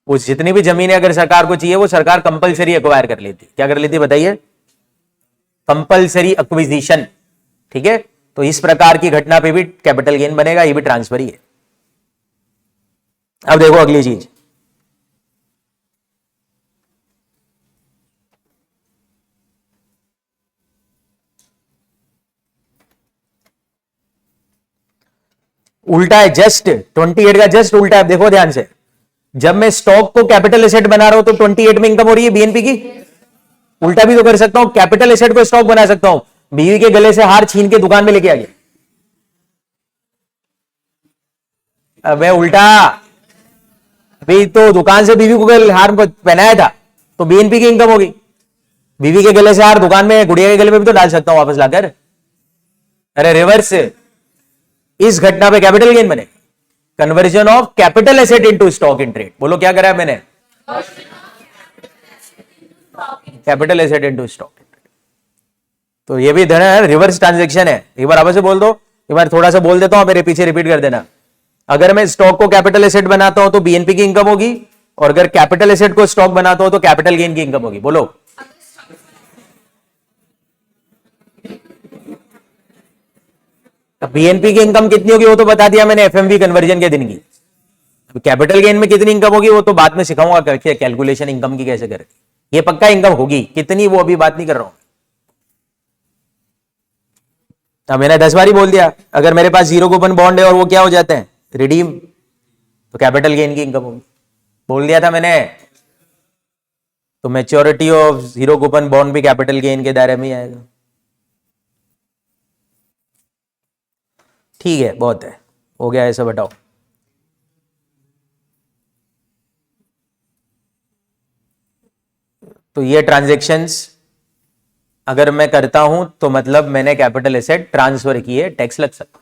वो जितनी भी जमीनें अगर सरकार को चाहिए वो सरकार कंपल्सरी एक्वायर कर लेती। क्या कर लेती बताइए? Compulsory acquisition. ठीक है, तो इस प्रकार की घटना पे भी कैपिटल गेन बनेगा, ये भी ट्रांसफर ही है। अब देखो अगली चीज, उल्टा है, जस्ट 28 का जस्ट उल्टा है। देखो ध्यान से, जब मैं स्टॉक को कैपिटल एसेट बना रहा हूं तो 28 में इनकम हो रही है बीएनपी की। उल्टा भी तो कर सकता हूं, कैपिटल एसेट को स्टॉक बना सकता हूं, बीवी के गले से हार छीन के दुकान में लेके आ गया। अबे उल्टा, अभी तो दुकान से बीवी को हार पहनाया था तो बीएनपी की इनकम होगी। बीवी के गले से हार दुकान में, गुड़िया के गले में भी तो डाल सकता हूं वापस लाकर। अरे रिवर्स, इस घटना पे कैपिटल गेन बने, conversion of capital asset into stock in trade. बोलो क्या करा है मैंने? Capital asset into stock. तो ये भी धन है, रिवर्स ट्रांजैक्शन है। एक बार आपस से बोल दो, एक बार थोड़ा सा बोल देता हूं, मेरे पीछे रिपीट कर देना। अगर मैं स्टॉक को कैपिटल एसेट बनाता हूं तो बीएनपी की इनकम होगी, और अगर कैपिटल एसेट को स्टॉक बनाता हूं तो कैपिटल गेन की इनकम होगी। बोलो बीएनपी की इनकम कितनी होगी वो तो बता दिया मैंने एफएमवी कन्वर्जन के दिन की। कैपिटल गेन में कितनी इनकम होगी वो तो बाद में सिखाऊंगा करके, कैलकुलेशन इनकम की कैसे करें। ये पक्का इनकम होगी, कितनी वो अभी बात नहीं कर रहा हूं। अब मैंने 10 बार ही बोल दिया, अगर मेरे पास जीरो कूपन बॉन्ड है और वो क्या हो जाते हैं रिडीम, तो कैपिटल गेन की इनकम होगी। बोल दिया था मैंने, तो maturity of zero coupon bond भी कैपिटल गेन के दायरे में ही आएगा। ठीक है, बहुत है, हो गया ऐसा, बताओ। तो ये ट्रांजैक्शंस अगर मैं करता हूं तो मतलब मैंने कैपिटल एसेट ट्रांसफर की है, टैक्स लग सकता।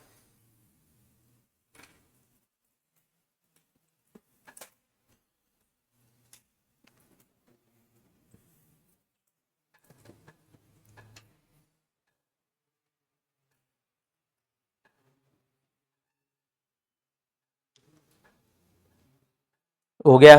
हो गया।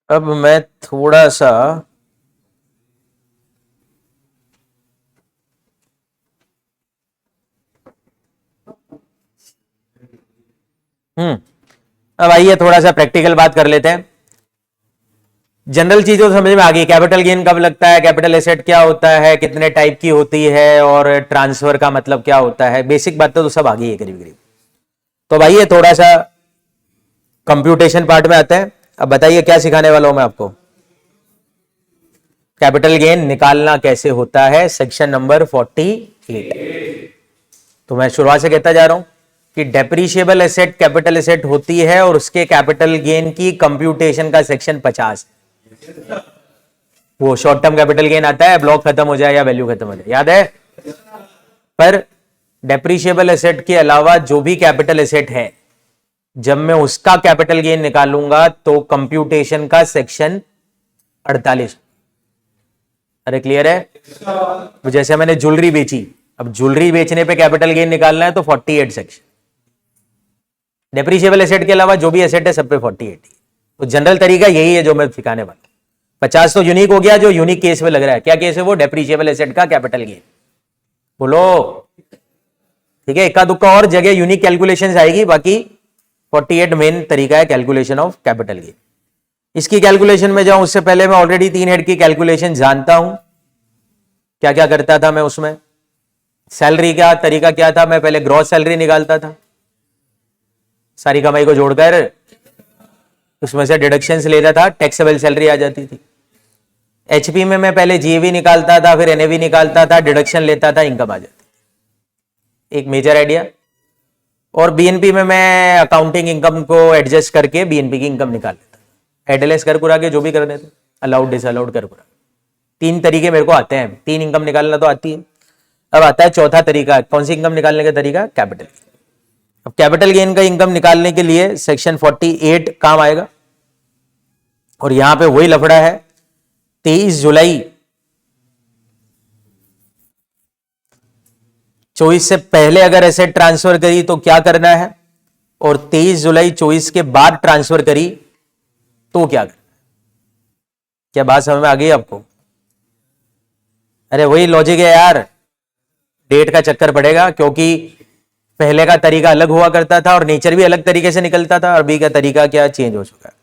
अब मैं थोड़ा सा अब आइए थोड़ा सा प्रैक्टिकल बात कर लेते हैं। जनरल चीजों तो समझ में आ गई, कैपिटल गेन कब लगता है, कैपिटल एसेट क्या होता है, कितने टाइप की होती है, और ट्रांसफर का मतलब क्या होता है, बेसिक बातें तो सब आ गई है करीब करीब। तो आइए थोड़ा सा कंप्यूटेशन पार्ट में आते हैं। अब बताइए क्या सिखाने वाला हूं मैं आपको। कैपिटल गेन निकालना कैसे होता है, सेक्शन नंबर 48। तो मैं शुरुआत से कहता जा रहा हूं कि डेप्रीशिएबल एसेट कैपिटल एसेट होती है और उसके कैपिटल गेन की कंप्यूटेशन का सेक्शन 50। वो शॉर्ट टर्म कैपिटल गेन आता है, ब्लॉक खत्म हो जाए या वैल्यू खत्म हो जाए, याद है। पर डेप्रीशिएबल एसेट के अलावा जो भी कैपिटल एसेट है, जब मैं उसका कैपिटल गेन निकालूंगा तो कंप्यूटेशन का सेक्शन 48। अरे क्लियर है? तो जैसे मैंने ज्वेलरी बेची, अब ज्वेलरी बेचने पे कैपिटल गेन निकालना है तो 48 सेक्शन। डेप्रीशिएबल एसेट के अलावा जो भी एसेट है सब पे 48। तो जनरल तरीका यही है जो मैं सिखाने वाला हूं। 50 तो यूनिक हो गया, जो यूनिक केस में लग रहा है क्या केस है वो, डेप्रीशिएबल एसेट का कैपिटल गेन। बोलो ठीक है, इक्का दुक्का और जगह यूनिक कैलकुलेशन आएगी, बाकी 48 मेन तरीका है कैलकुलेशन ऑफ कैपिटल गेन। इसकी कैलकुलेशन में जाऊं उससे पहले मैं ऑलरेडी 3 हेड की कैलकुलेशन जानता हूं, क्या क्या करता था मैं उसमें। सैलरी का तरीका क्या था, मैं पहले ग्रॉस सैलरी निकालता था, सारी कमाई को जोड़कर उसमें से डिडक्शंस लेता था, टैक्सेबल सैलरी आ जाती थी। एचपी में मैं पहले जीएवी निकालता था, फिर एनएवी निकालता था, डिडक्शन लेता था, इनकम आ जाती। एक मेजर आइडिया। और बीएनपी में मैं अकाउंटिंग इनकम को एडजस्ट करके बीएनपी की इनकम निकाल लेता, एडएलएस कर कुरा के जो भी करने थे, अलाउड डिसअलाउड कर कुरा। 3 तरीके मेरे को आते हैं, 3 इनकम निकालना तो आती है। अब आता है चौथा तरीका, कौन सी इनकम निकालने का तरीका, कैपिटल। अब कैपिटल गेन का इनकम निकालने के लिए सेक्शन 48 काम आएगा, और यहां पे वही लफड़ा है। 23 जुलाई 24 से पहले अगर एसेट ट्रांसफर करी तो क्या करना है, और 23 जुलाई 24 के बाद ट्रांसफर करी तो क्या करना है। क्या बात समझ में आ गई आपको? अरे वही लॉजिक है यार, डेट का चक्कर पड़ेगा, क्योंकि पहले का तरीका अलग हुआ करता था और नेचर भी अलग तरीके से निकलता था, अभी का तरीका क्या चेंज हो चुका है।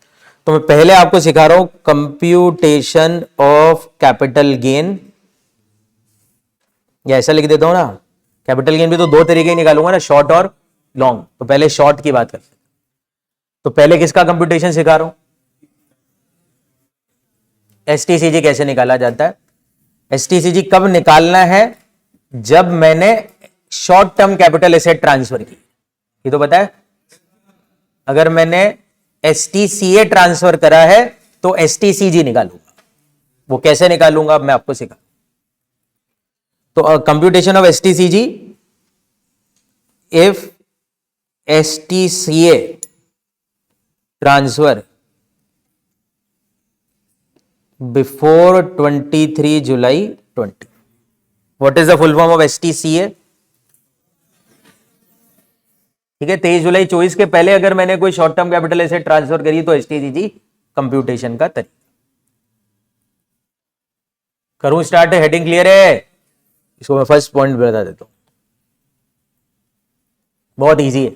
तो मैं पहले आपको सिखा रहा हूं कंप्यूटेशन ऑफ कैपिटल गेन, या ऐसा लिख देता हूं ना, कैपिटल गेन भी तो 2 तरीके निकालूंगा ना, शॉर्ट और लॉन्ग। तो पहले शॉर्ट की बात करते हैं। तो पहले किसका कंप्यूटेशन सिखा रहा हूं, एसटीसीजी कैसे निकाला जाता है। एसटीसीजी कब निकालना है, जब मैंने short term capital asset transfer की, ये तो पता है। अगर मैंने एसटीसीए ट्रांसफर करा है तो एसटीसीजी निकालूंगा, वो कैसे निकालूंगा अब मैं आपको सिखा। तो computation of STCG, if STCA transfer before 23 July 20, what is the full form of STCA. ठीक है, 23 जुलाई 24 के पहले अगर मैंने कोई short term capital asset transfer करी तो एसटीसीजी कंप्यूटेशन का तरीका। करूं स्टार्ट, हेडिंग क्लियर है? इसको मैं फर्स्ट पॉइंट बता देता हूं, बहुत इजी है।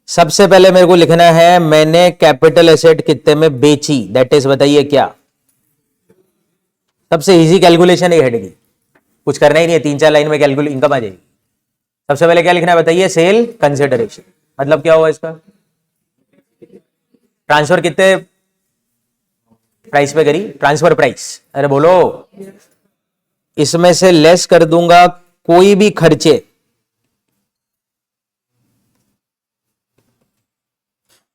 सबसे पहले मेरे को लिखना है मैंने कैपिटल एसेट कितने में बेची, दैट इज बताइए क्या। सबसे इजी कैलकुलेशन है हेड की, कुछ करना ही नहीं है, 3-4 लाइन में कैलकुलेट इनकम आ जाएगी। सबसे पहले क्या लिखना है बताइए, सेल कंसिडरेशन। मतलब क्या हुआ इसका, ट्रांसफर कितने प्राइस पे करी, ट्रांसफर प्राइस। अरे बोलो, इसमें से लेस कर दूंगा कोई भी खर्चे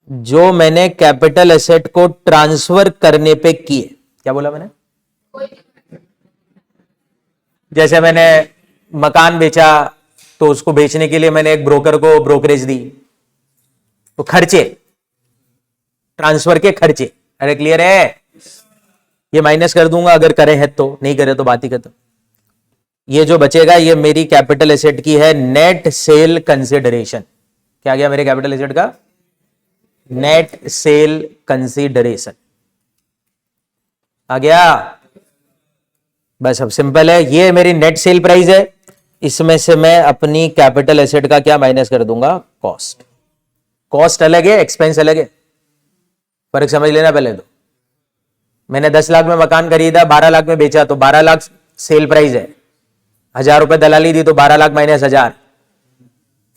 जो मैंने कैपिटल एसेट को ट्रांसफर करने पे किए। क्या बोला मैंने, जैसे मैंने मकान बेचा तो उसको बेचने के लिए मैंने एक ब्रोकर को ब्रोकरेज दी, तो खर्चे, ट्रांसफर के खर्चे। अरे क्लियर है, ये माइनस कर दूंगा अगर करे है तो, नहीं करे तो बात ही खत्म। ये जो बचेगा ये मेरी कैपिटल एसेट की है नेट सेल कंसिडरेशन। क्या गया मेरे कैपिटल एसेट का, नेट सेल कंसिडरेशन आ गया। बस अब सिंपल है, ये मेरी नेट सेल प्राइस है, इसमें से मैं अपनी कैपिटल एसेट का क्या माइनस कर दूंगा, कॉस्ट। कॉस्ट अलग है, एक्सपेंस अलग है, फर्क समझ लेना पहले तो। मैंने 10 लाख में मकान खरीदा, 12 लाख में बेचा, तो 12 लाख सेल प्राइस है, 1000 रुपए दलाली दी तो 12 लाख माइनस 1000,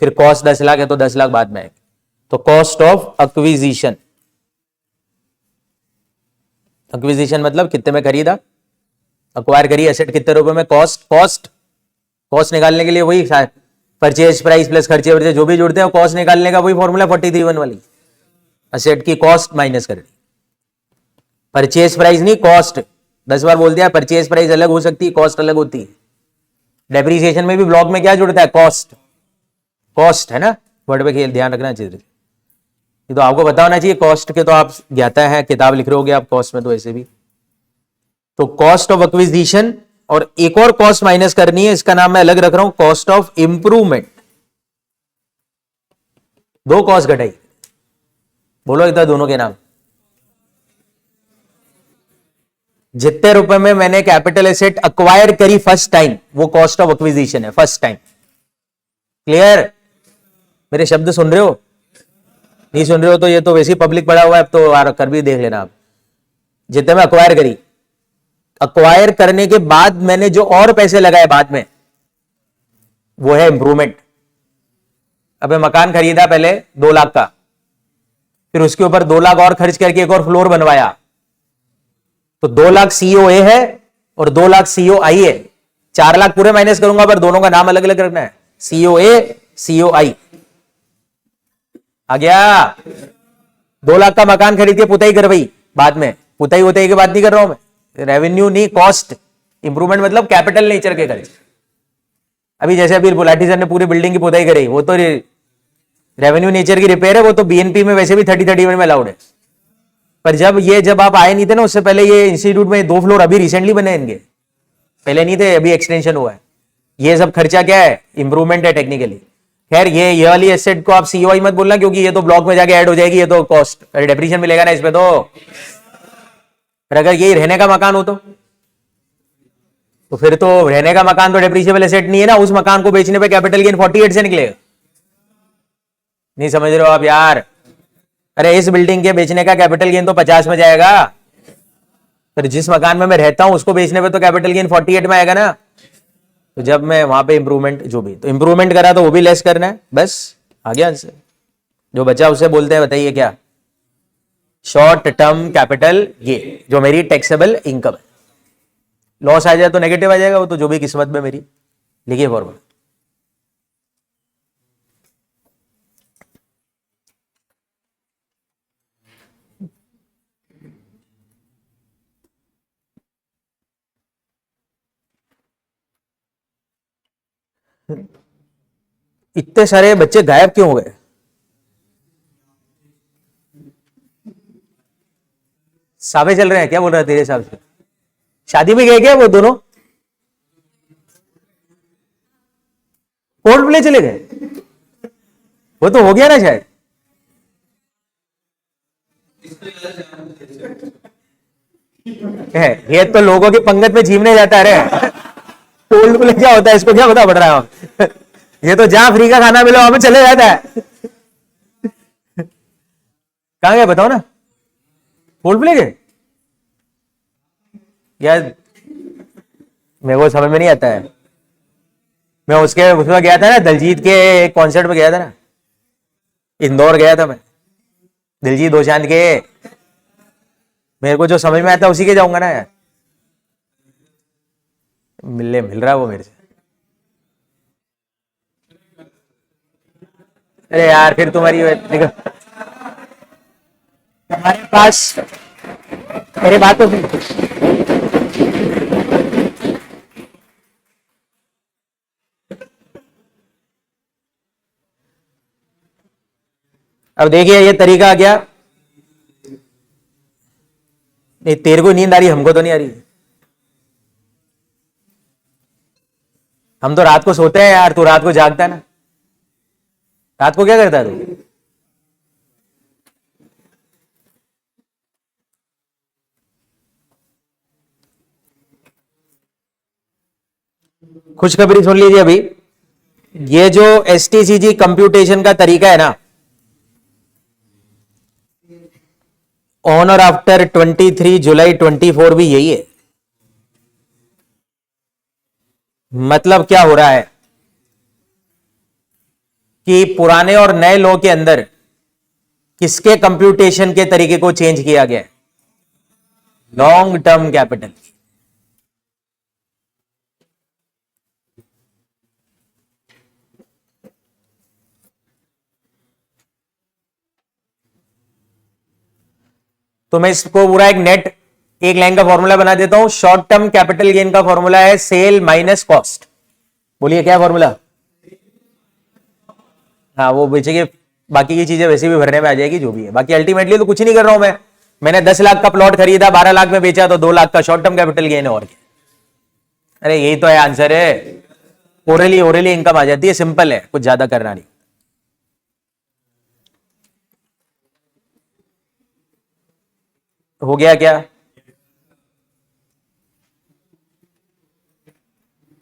फिर कॉस्ट 10 लाख है तो 10 लाख बाद में आएगा। तो कॉस्ट ऑफ एक्विजिशन, एक्विजिशन मतलब कितने में खरीदा, अक्वायर करी एसेट कितने रुपए में, कॉस्ट निकालने के लिए वही परचेज प्राइस प्लस खर्चे वर्चे जो भी जुड़ते हैं, कॉस्ट निकालने का वही फॉर्मूला 43(1) वाली, एसेट की कॉस्ट माइनस कर दी। परचेज प्राइस नहीं, कॉस्ट। 10 बार बोल दिया, परचेज प्राइस अलग हो सकती है, कॉस्ट अलग होती है। डेप्रीसिएशन में भी ब्लॉक में क्या जुड़ता है, कॉस्ट है ना, वर्ड पे खेल ध्यान रखना चाहिए। ये तो आपको पता होना चाहिए, कॉस्ट के तो आप ज्ञाता है, किताब लिख रहे होगे आप कॉस्ट में तो ऐसे भी। तो कॉस्ट ऑफ एक्विजिशन, और एक और कॉस्ट माइनस करनी है, इसका नाम मैं अलग रख रहा हूं, कॉस्ट ऑफ इंप्रूवमेंट। 2 कॉस्ट घटाई, बोलो एक दोनों के नाम। जितने रुपए में मैंने कैपिटल एसेट अक्वायर करी फर्स्ट टाइम, वो कॉस्ट ऑफ एक्विजिशन है फर्स्ट टाइम। क्लियर? मेरे शब्द सुन रहे हो? नहीं सुन रहे हो तो ये तो वैसे ही पब्लिक पड़ा हुआ है, अब तो कर भी देख लेना आप। जितने में अक्वायर करी, अक्वायर करने के बाद मैंने जो और पैसे लगाए बाद में, वो है इंप्रूवमेंट। अबे मकान खरीदा पहले 2 लाख का, फिर उसके ऊपर 2 लाख और खर्च करके एक और फ्लोर बनवाया, तो 2 लाख सीओए है और 2 लाख सीओआई है। 4 लाख पूरे माइनस करूंगा, पर दोनों का नाम अलग अलग रखना है, सीओए सीओआई। आ गया? 2 लाख का मकान खरीद के पुताई करवाई, बाद में पुताई होताई की बात नहीं कर रहा हूं मैं, रेवेन्यू नहीं, कॉस्ट इंप्रूवमेंट मतलब कैपिटल नेचर के खर्च। अभी जैसे अभी बुलाटी सर ने पूरी बिल्डिंग की पुताई करी, वो तो रेवेन्यू नेचर की रिपेयर है, वो तो बीएनपी में वैसे भी 30-31 में अलाउड है। पर जब आप आए नहीं थे ना, उससे पहले ये इंस्टीट्यूट में 2 फ्लोर अभी रिसेंटली बने इनके, पहले नहीं थे, अभी एक्सटेंशन हुआ है। ये सब खर्चा क्या है? इंप्रूवमेंट है टेक्निकली। खैर ये वाली एसेट को आप सीओआई मत बोलना, क्योंकि ये तो ब्लॉक में जाके ऐड हो जाएगी, ये तो कॉस्ट डेप्रिसिएशन मिलेगा ना इसमें तो। पर अगर ये रहने का मकान हो तो फिर तो रहने का मकान तो डेप्रिसिएबल एसेट नहीं है ना, उस मकान को बेचने पे कैपिटल गेन 48 से निकलेगा। नहीं समझ रहे हो आप यार? अरे इस बिल्डिंग के बेचने का कैपिटल गेन तो 50 में जाएगा, फिर जिस मकान में मैं रहता हूं उसको बेचने पे तो कैपिटल गेन 48 में आएगा ना। तो जब मैं वहां पे इंप्रूवमेंट, जो भी तो इंप्रूवमेंट करा तो वो भी लेस करना है, बस आ गया आंसर। जो बचा उससे बोलते हैं, बताइए क्या? शॉर्ट टर्म कैपिटल गेन, जो मेरी टैक्सेबल इनकम है। लॉस आ जाए तो नेगेटिव आ जाएगा, वो तो जो भी किस्मत में मेरी। लिखिए फॉर्मूला। इतने सारे बच्चे गायब क्यों हो गए? सावे चल रहे हैं क्या? बोल रहे हैं तेरे हिसाब से शादी में गए क्या वो दोनों? पोर्ट प्ले चले गए? वो तो हो गया ना शायद। है ये तो लोगों की पंगत में झीमने जाता है। पोर्ट प्ले क्या होता है इसको क्या पता पड़ रहा है? ये तो जहां फ्री का खाना मिला वहां पे चले जाता है। कहां गए बताओ ना? पोर्ट प्ले गए यार? मेरे को समझ में नहीं आता है। मैं उसमें गया था ना, दलजीत के कॉन्सर्ट में गया था ना, इंदौर गया था मैं, दिलजीत दोसांझ के। मेरे को जो समझ में आता है उसी के जाऊंगा ना यार। मिल रहा है वो मेरे से। अरे यार फिर तुम्हारी देखो, हमारे पास, मेरी बात तो अब देखिए ये तरीका आ गया। नहीं तेरे को नींद आ रही, हमको तो नहीं आ रही। हम तो रात को सोते हैं यार, तू रात को जागता है ना। रात को क्या करता है तू? खुशखबरी सुन लीजिए अभी। ये जो एसटीसीजी कंप्यूटेशन का तरीका है ना, ऑन और आफ्टर 23 जुलाई 24 भी यही है। मतलब क्या हो रहा है कि पुराने और नए लॉ के अंदर किसके कंप्यूटेशन के तरीके को चेंज किया गया है? Long term capital. तो मैं इसको पूरा एक लाइन का फॉर्मूला बना देता हूं। शॉर्ट टर्म कैपिटल गेन का फॉर्मूला है सेल माइनस कॉस्ट। बोलिए क्या फॉर्मूला? हाँ वो बेचेंगे, बाकी की चीजें वैसे भी भरने में आ जाएगी जो भी है। बाकी अल्टीमेटली तो कुछ ही नहीं कर रहा हूं मैं। मैंने 10 लाख का प्लॉट खरीदा, 12 लाख में बेचा, तो 2 लाख का शॉर्ट टर्म कैपिटल गेन है और क्या। अरे यही तो है आंसर है। ओरली ओरली इनकम आ जाती है, सिंपल है, कुछ ज्यादा करना नहीं। हो गया क्या?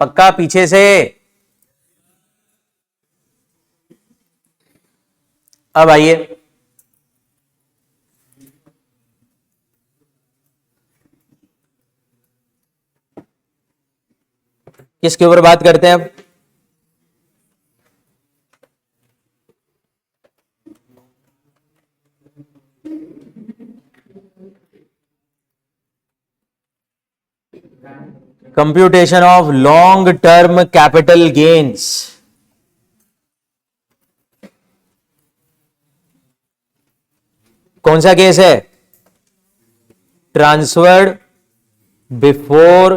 पक्का पीछे से। अब आइए, किसके ऊपर बात करते हैं अब? Computation of long term capital gains. कौन सा केस है? ट्रांसफर्ड बिफोर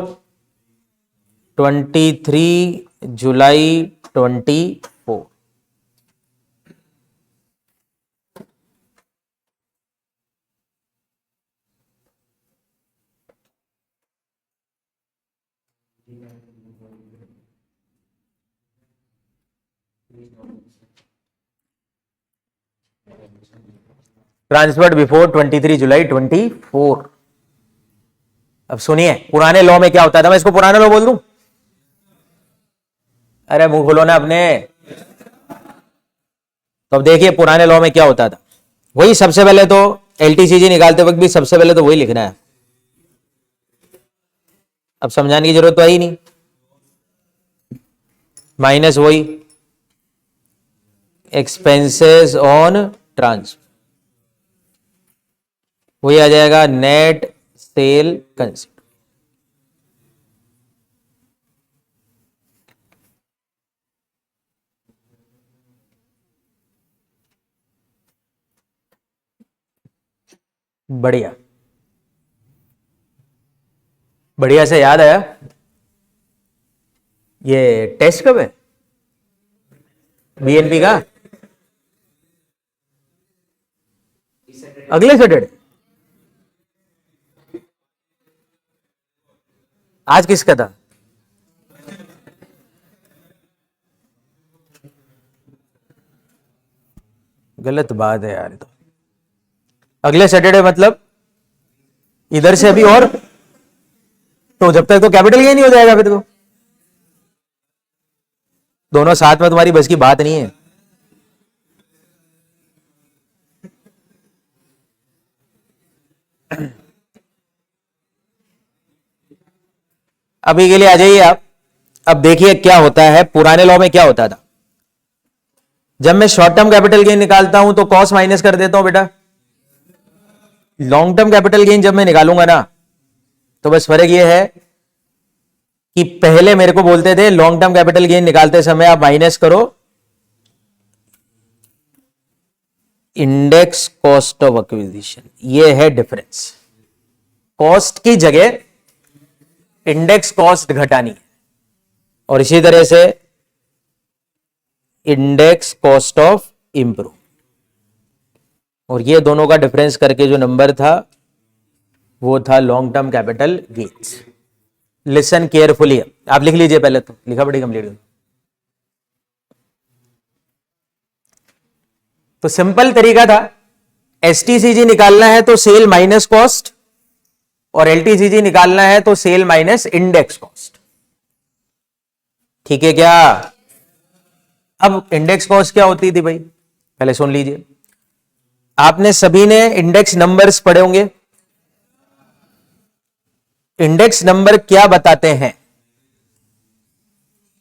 23 जुलाई 24। ट्रांसफर्ड बिफोर 23 जुलाई 24। अब सुनिए, पुराने लॉ में क्या होता था, मैं इसको पुराना लॉ बोल दूं? अरे मुंह खोलो ना अपने। तो अब देखिए पुराने लॉ में क्या होता था। वही सबसे पहले तो एलटीसीजी निकालते वक्त भी सबसे पहले तो वही लिखना है, अब समझाने की जरूरत तो है ही नहीं। माइनस वही एक्सपेंसेस ऑन ट्रांसफर, वही आ जाएगा नेट सेल कंसिडर। बढ़िया, बढ़िया से याद आया। ये टेस्ट कब है बीएनपी का? अगले सैटरडे। आज किसका था? गलत बात है यार। तो अगले सैटरडे मतलब इधर से अभी, और तो जब तक तो कैपिटल गेन नहीं हो जाएगा फिर तो। दोनों साथ में तुम्हारी बस की बात नहीं है। अभी के लिए आ जाइए आप। अब देखिए क्या होता है, पुराने लॉ में क्या होता था। जब मैं शॉर्ट टर्म कैपिटल गेन निकालता हूं तो कॉस्ट माइनस कर देता हूं बेटा। लॉन्ग टर्म कैपिटल गेन जब मैं निकालूंगा ना, तो बस फर्क यह है कि पहले मेरे को बोलते थे लॉन्ग टर्म कैपिटल गेन निकालते समय आप माइनस करो इंडेक्स कॉस्ट ऑफ एक्विजिशन। ये है डिफरेंस। कॉस्ट की जगह इंडेक्स कॉस्ट घटानी है, और इसी तरह से इंडेक्स कॉस्ट ऑफ इंप्रूव, और ये दोनों का डिफरेंस करके जो नंबर था वो था long term capital gains. Listen carefully, आप लिख लीजिए पहले, तो लिखा पड़ी कंप्लीट। तो सिंपल तरीका था, एसटीसीजी निकालना है तो सेल माइनस कॉस्ट, और एलटीसीजी निकालना है तो सेल माइनस इंडेक्स कॉस्ट। ठीक है क्या? अब इंडेक्स कॉस्ट क्या होती थी भाई, पहले सुन लीजिए। आपने सभी ने इंडेक्स नंबर्स पढ़े होंगे। इंडेक्स नंबर क्या बताते हैं?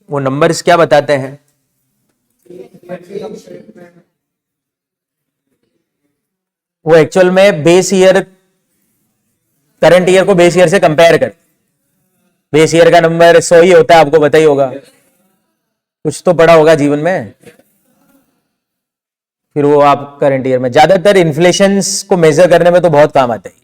वो नंबर्स क्या बताते हैं? वो एक्चुअल में बेस ईयर, करंट ईयर को बेस ईयर से कंपेयर कर। बेस ईयर का नंबर 100 ही होता है, आपको पता ही होगा, कुछ तो पढ़ा होगा जीवन में। फिर वो आप करंट ईयर में, ज्यादातर इन्फ्लेशन को मेजर करने में तो बहुत काम आता है।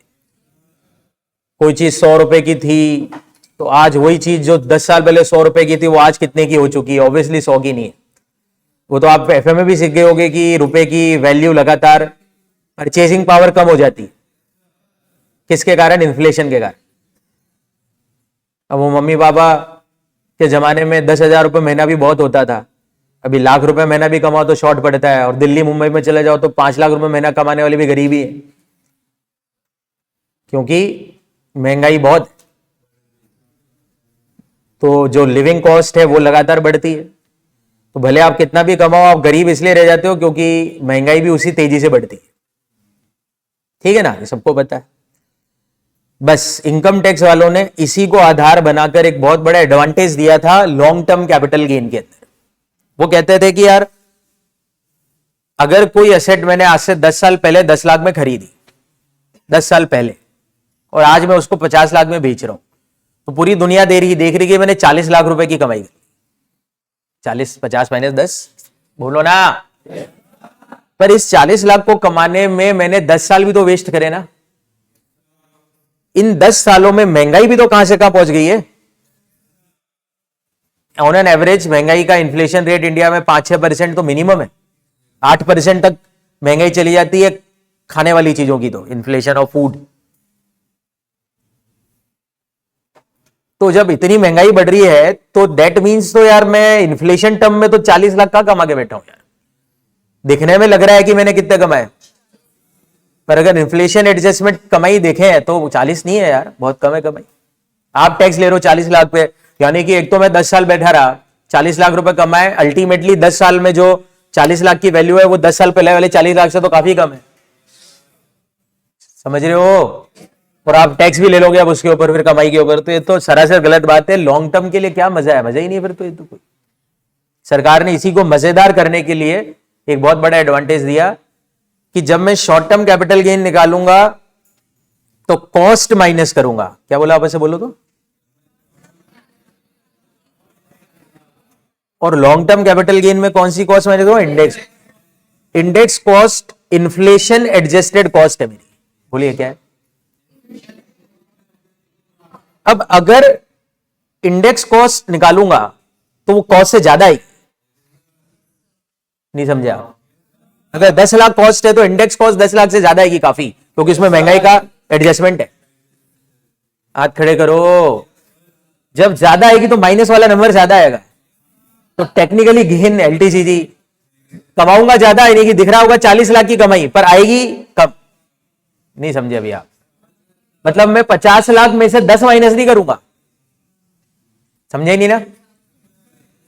कोई चीज 100 रुपए की थी तो आज वही चीज जो 10 साल पहले 100 रुपए की थी वो आज कितने की हो चुकी है? ऑब्वियसली 100 की नहीं है। वो तो आप एफए में भी सीख गए होगे कि रुपए की वैल्यू लगातार, परचेजिंग पावर कम हो जाती है। किसके कारण? इन्फ्लेशन के कारण। अब वो मम्मी पापा के जमाने में 10,000 रुपये महीना भी बहुत होता था, अभी लाख रुपए महीना भी कमाओ तो शॉर्ट पड़ता है, और दिल्ली मुंबई में चले जाओ तो 5 लाख रुपए महीना कमाने वाले भी गरीब ही है, क्योंकि महंगाई बहुत है। तो जो लिविंग कॉस्ट है वो लगातार बढ़ती है। तो भले आप कितना भी कमाओ, आप गरीब इसलिए रह जाते हो क्योंकि महंगाई भी उसी तेजी से बढ़ती है। ठीक है ना, ये सबको पता है। बस इनकम टैक्स वालों ने इसी को आधार बनाकर एक बहुत बड़ा एडवांटेज दिया था लॉन्ग टर्म कैपिटल गेन के अंदर। वो कहते थे कि यार अगर कोई एसेट मैंने आज से 10 साल पहले 10 लाख में खरीदी, 10 साल पहले, और आज मैं उसको 50 लाख में बेच रहा हूं, तो पूरी दुनिया देख रही कि मैंने 40 लाख रुपए की कमाई की। 40 50 माइनस 10, बोलो ना। पर इस 40 लाख को कमाने में मैंने 10 साल भी तो वेस्ट करे ना। इन 10 सालों में महंगाई भी तो कहां से कहां पहुंच गई है। ऑन एन एवरेज महंगाई का इन्फ्लेशन रेट इंडिया में 5-6% तो मिनिमम है। 8% तक महंगाई चली जाती है खाने वाली चीजों की, तो इन्फ्लेशन ऑफ फूड। तो जब इतनी महंगाई बढ़ रही है तो दैट मीन्स तो यार मैं इन्फ्लेशन टर्म में तो 40 लाख का कमा के बैठा हूं यार। दिखने में लग रहा है कि मैंने कितने कमाए, पर अगर इन्फ्लेशन एडजस्टमेंट कमाई देखें तो 40 नहीं है यार, बहुत कम है कमाई। आप टैक्स ले रहे हो 40 लाख पे, यानी कि एक तो मैं 10 साल बैठा रहा, 40 लाख रुपए कमाए, अल्टीमेटली 10 साल में जो 40 लाख की वैल्यू है वो 10 साल पहले वाले 40 लाख से तो काफी कम है। समझ रहे हो। और आप टैक्स भी ले लोगे अब उसके ऊपर, फिर कमाई के ऊपर, तो ये तो सरासर गलत बात है। लॉन्ग टर्म के लिए क्या मजा है, मजा ही नहीं फिर तो। ये तो कोई सरकार ने इसी को मजेदार करने के लिए एक बहुत बड़ा एडवांटेज दिया कि जब मैं शॉर्ट टर्म कैपिटल गेन निकालूंगा तो कॉस्ट माइनस करूंगा। क्या बोला आप, ऐसे बोलो तो। और लॉन्ग टर्म कैपिटल गेन में कौन सी कॉस्ट माइनस करूंगा, index. Index cost inflation adjusted cost है मेरी। बोलिए क्या है। अब अगर इंडेक्स कॉस्ट निकालूंगा तो वो कॉस्ट से ज्यादा आएगी। नहीं समझा। अगर 10 लाख कॉस्ट है तो इंडेक्स कॉस्ट 10 लाख से ज्यादा आएगी काफी, क्योंकि इसमें महंगाई का एडजस्टमेंट है। हाथ खड़े करो। जब ज्यादा आएगी तो माइनस वाला नंबर ज्यादा आएगा, तो टेक्निकली गेन एलटीसीजी कमाऊंगा ज्यादा, यानी कि दिख रहा होगा 40 लाख की कमाई, पर आएगी कम। नहीं समझे अभी आप। मतलब मैं 50 लाख में से 10 माइनस नहीं करूंगा, समझे नहीं ना।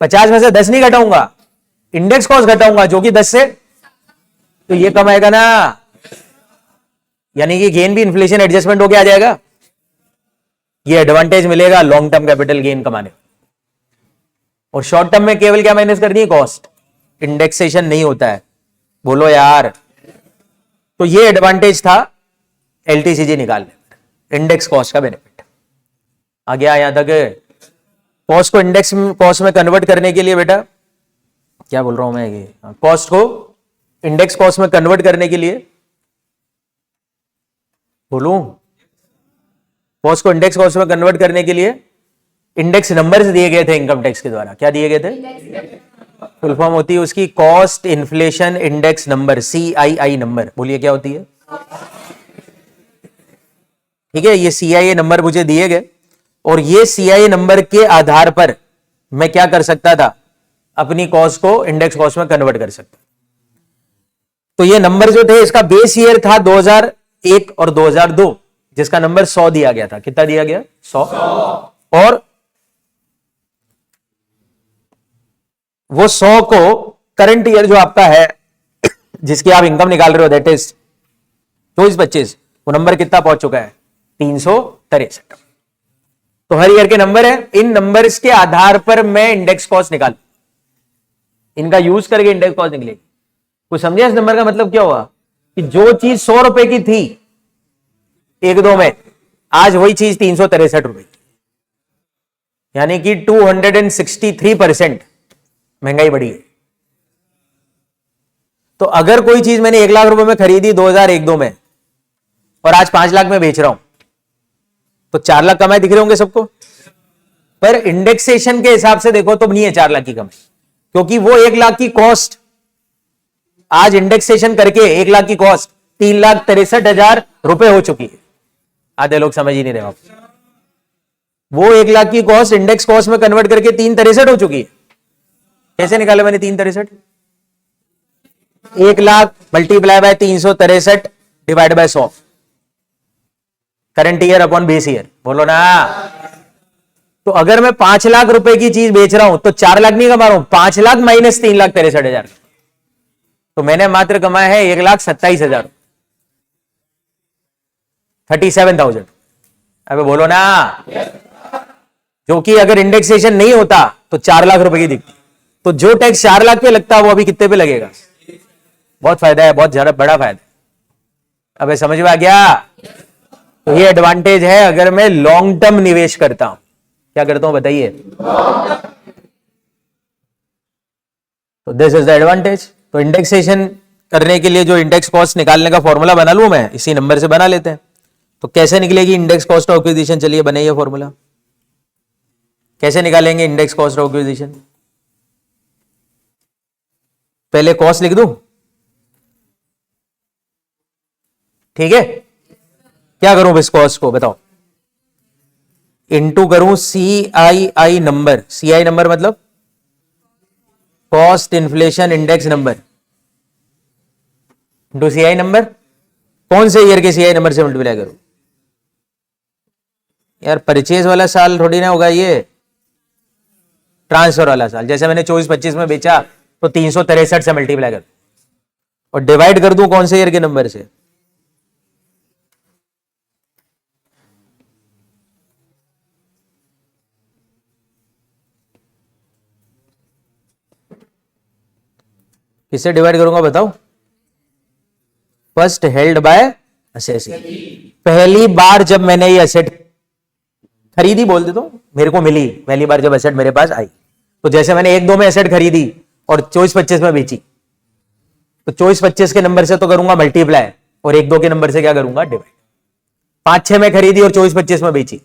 50 में से 10 नहीं घटाऊंगा, इंडेक्स कॉस्ट घटाऊंगा जो कि 10 से, तो ये कम आएगा ना। यानी कि गेन भी इन्फ्लेशन एडजस्टमेंट होके आ जाएगा। ये एडवांटेज मिलेगा लॉन्ग टर्म कैपिटल गेन कमाने। और शॉर्ट टर्म में केवल क्या माइनस करनी है, कॉस्ट। इंडेक्सेशन नहीं होता है, बोलो यार। तो ये एडवांटेज था एलटीसीजी निकालने में, इंडेक्स कॉस्ट का बेनिफिट आ गया। यहां तक कॉस्ट को इंडेक्स कॉस्ट में कन्वर्ट करने के लिए, बेटा क्या बोल रहा हूं मैं, ये कॉस्ट को इंडेक्स कॉस्ट में कन्वर्ट करने के लिए, बोलूं, कॉस्ट को इंडेक्स कॉस्ट में कन्वर्ट करने के लिए इंडेक्स नंबर्स दिए गए थे इनकम टैक्स के द्वारा। क्या दिए गए थे, फुल फॉर्म होती है उसकी cost inflation index number, CII number. बोलिए क्या होती है। ठीक है, ये CII नंबर मुझे दिए गए, और ये CII नंबर के आधार पर मैं क्या कर सकता था, अपनी कॉस्ट को इंडेक्स कॉस्ट में कन्वर्ट कर सकता। तो ये नंबर जो थे, इसका बेस ईयर था 2001 और 2002, जिसका नंबर 100 दिया गया था। कितना दिया गया, 100। और वो 100 को करंट ईयर जो आपका है, जिसकी आप इनकम निकाल रहे हो, दैट इज 24-25, वो नंबर कितना पहुंच चुका है, 363। तो हर ईयर के नंबर है, इन नंबर्स के आधार पर मैं इंडेक्स कॉस्ट निकाल, इनका यूज करके इंडेक्स कॉस्ट निकलेगी। कुछ समझे इस नंबर का मतलब क्या हुआ, कि जो चीज 100 रुपए की थी 1-2 में, आज वही चीज 363 रुपए की, यानी कि 263% महंगाई बढ़ी है। तो अगर कोई चीज मैंने 1 लाख रुपए में खरीदी 2001-2 में, और आज 5 लाख में बेच रहा हूं, तो 4 लाख कमाई दिख रहे होंगे सबको। पर इंडेक्सेशन के हिसाब से देखो तो नहीं है 4 लाख की कमाई, क्योंकि वो 1 लाख की कॉस्ट आज इंडेक्सेशन करके 1 लाख की कॉस्ट 3,63,000 रुपए हो चुकी है। आधे लोग समझ ही नहीं रहे आप। वो 1 लाख की कॉस्ट इंडेक्स कॉस्ट में कन्वर्ट करके 363 हो चुकी है। कैसे निकाले मैंने 363, 1 lakh multiply by 363 divide by 100, current year upon base year. बोलो ना। तो अगर मैं 5 लाख रुपए की चीज बेच रहा हूं तो 4 लाख नहीं कमा रहा हूं, 5 लाख माइनस 3,63,000, तो मैंने मात्र कमाया है 1,27,000, 37,000। अबे बोलो ना, जो कि अगर इंडेक्सेशन नहीं होता तो 4 लाख रुपए की दिखती। तो जो टैक्स 4 लाख पे लगता है वो अभी कितने पे लगेगा? बहुत फायदा है, बहुत ज्यादा बड़ा फायदा है। अबे समझ में आ गया? तो ये एडवांटेज है अगर मैं लॉन्ग टर्म निवेश करता हूं। क्या करता हूं बताइए? तो दिस इज द एडवांटेज। तो इंडेक्सेशन करने के लिए जो इंडेक्स कॉस्ट निकालने का फॉर्मूला बना लूं मैं, इसी नंबर से बना लेते हैं। तो कैसे निकलेगी इंडेक्स कॉस्ट ऑफ एक्विजिशन? चलिए बनाइए फॉर्मूला। कैसे निकालेंगे इंडेक्स कॉस्ट ऑफ एक्विजिशन? पहले कॉस्ट लिख दूं, ठीक है? क्या करूं इस कॉस्ट को बताओ? इनटू करूं CII नंबर। CII नंबर मतलब cost inflation index number into CII number. कौन से ईयर के CII नंबर से मल्टीप्लाई करूं? यार परचेज वाला साल थोड़ी ना होगा ये, ट्रांसफर वाला साल। जैसे मैंने 24-25 में बेचा तो 363 से मल्टीप्लाई कर और डिवाइड कर दूं कौन से ईयर के नंबर से? किससे डिवाइड करूंगा बताओ? First held by assessee. पहली बार जब मैंने ये असेट खरीदी, बोल दे तो मेरे को मिली पहली बार जब एसेट मेरे पास आई, तो जैसे मैंने 1-2 में एसेट खरीदी और 24-25 में बेची, तो 24-25 के नंबर से तो करूंगा मल्टीप्लाई और 1-2 के नंबर से क्या करूंगा? डिवाइड। 5-6 में खरीदी और 24-25 में बेची,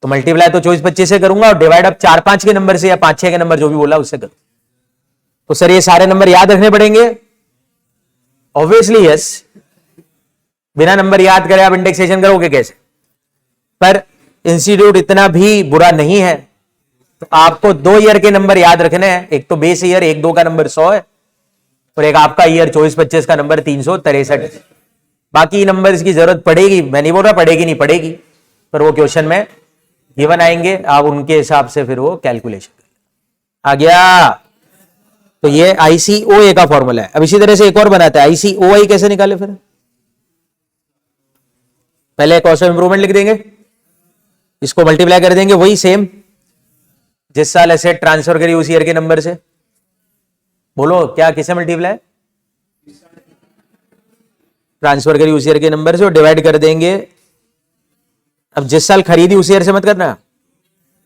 तो मल्टीप्लाई तो 24-25 से करूंगा और डिवाइड अब 4-5 के नंबर से या 5-6 के नंबर जो भी बोला उससे करूं। तो सर ये सारे नंबर याद रखने पड़ेंगे? Obviously yes. बिना नंबर याद करे आप इंडेक्सेशन करोगे कैसे? पर इंस्टीट्यूट इतना भी बुरा नहीं है, तो आपको 2 ईयर के नंबर याद रखने हैं। एक तो बेस ईयर 1-2 का नंबर 100 है और एक आपका ईयर 24-25 का नंबर 363 है। बाकी नंबर्स की जरूरत पड़ेगी, मैं नहीं बोल रहा पड़ेगी नहीं पड़ेगी, पर वो क्वेश्चन में गिवन आएंगे, आप उनके हिसाब से फिर वो कैलकुलेशन। आ गया? तो ये ICOA का फॉर्मूला है। अब इसी तरह से एक और बनाते हैं, ICOI कैसे निकाले? फिर पहले कॉस्ट ऑफ इंप्रूवमेंट लिख देंगे, इसको मल्टीप्लाई कर देंगे वही सेम जिस साल एसेट ट्रांसफर करी उस ईयर के नंबर से। बोलो क्या, किसे मल्टीप्लाई? ट्रांसफर करी उस ईयर के नंबर से और डिवाइड कर देंगे। अब जिस साल खरीदी उस ईयर से मत करना,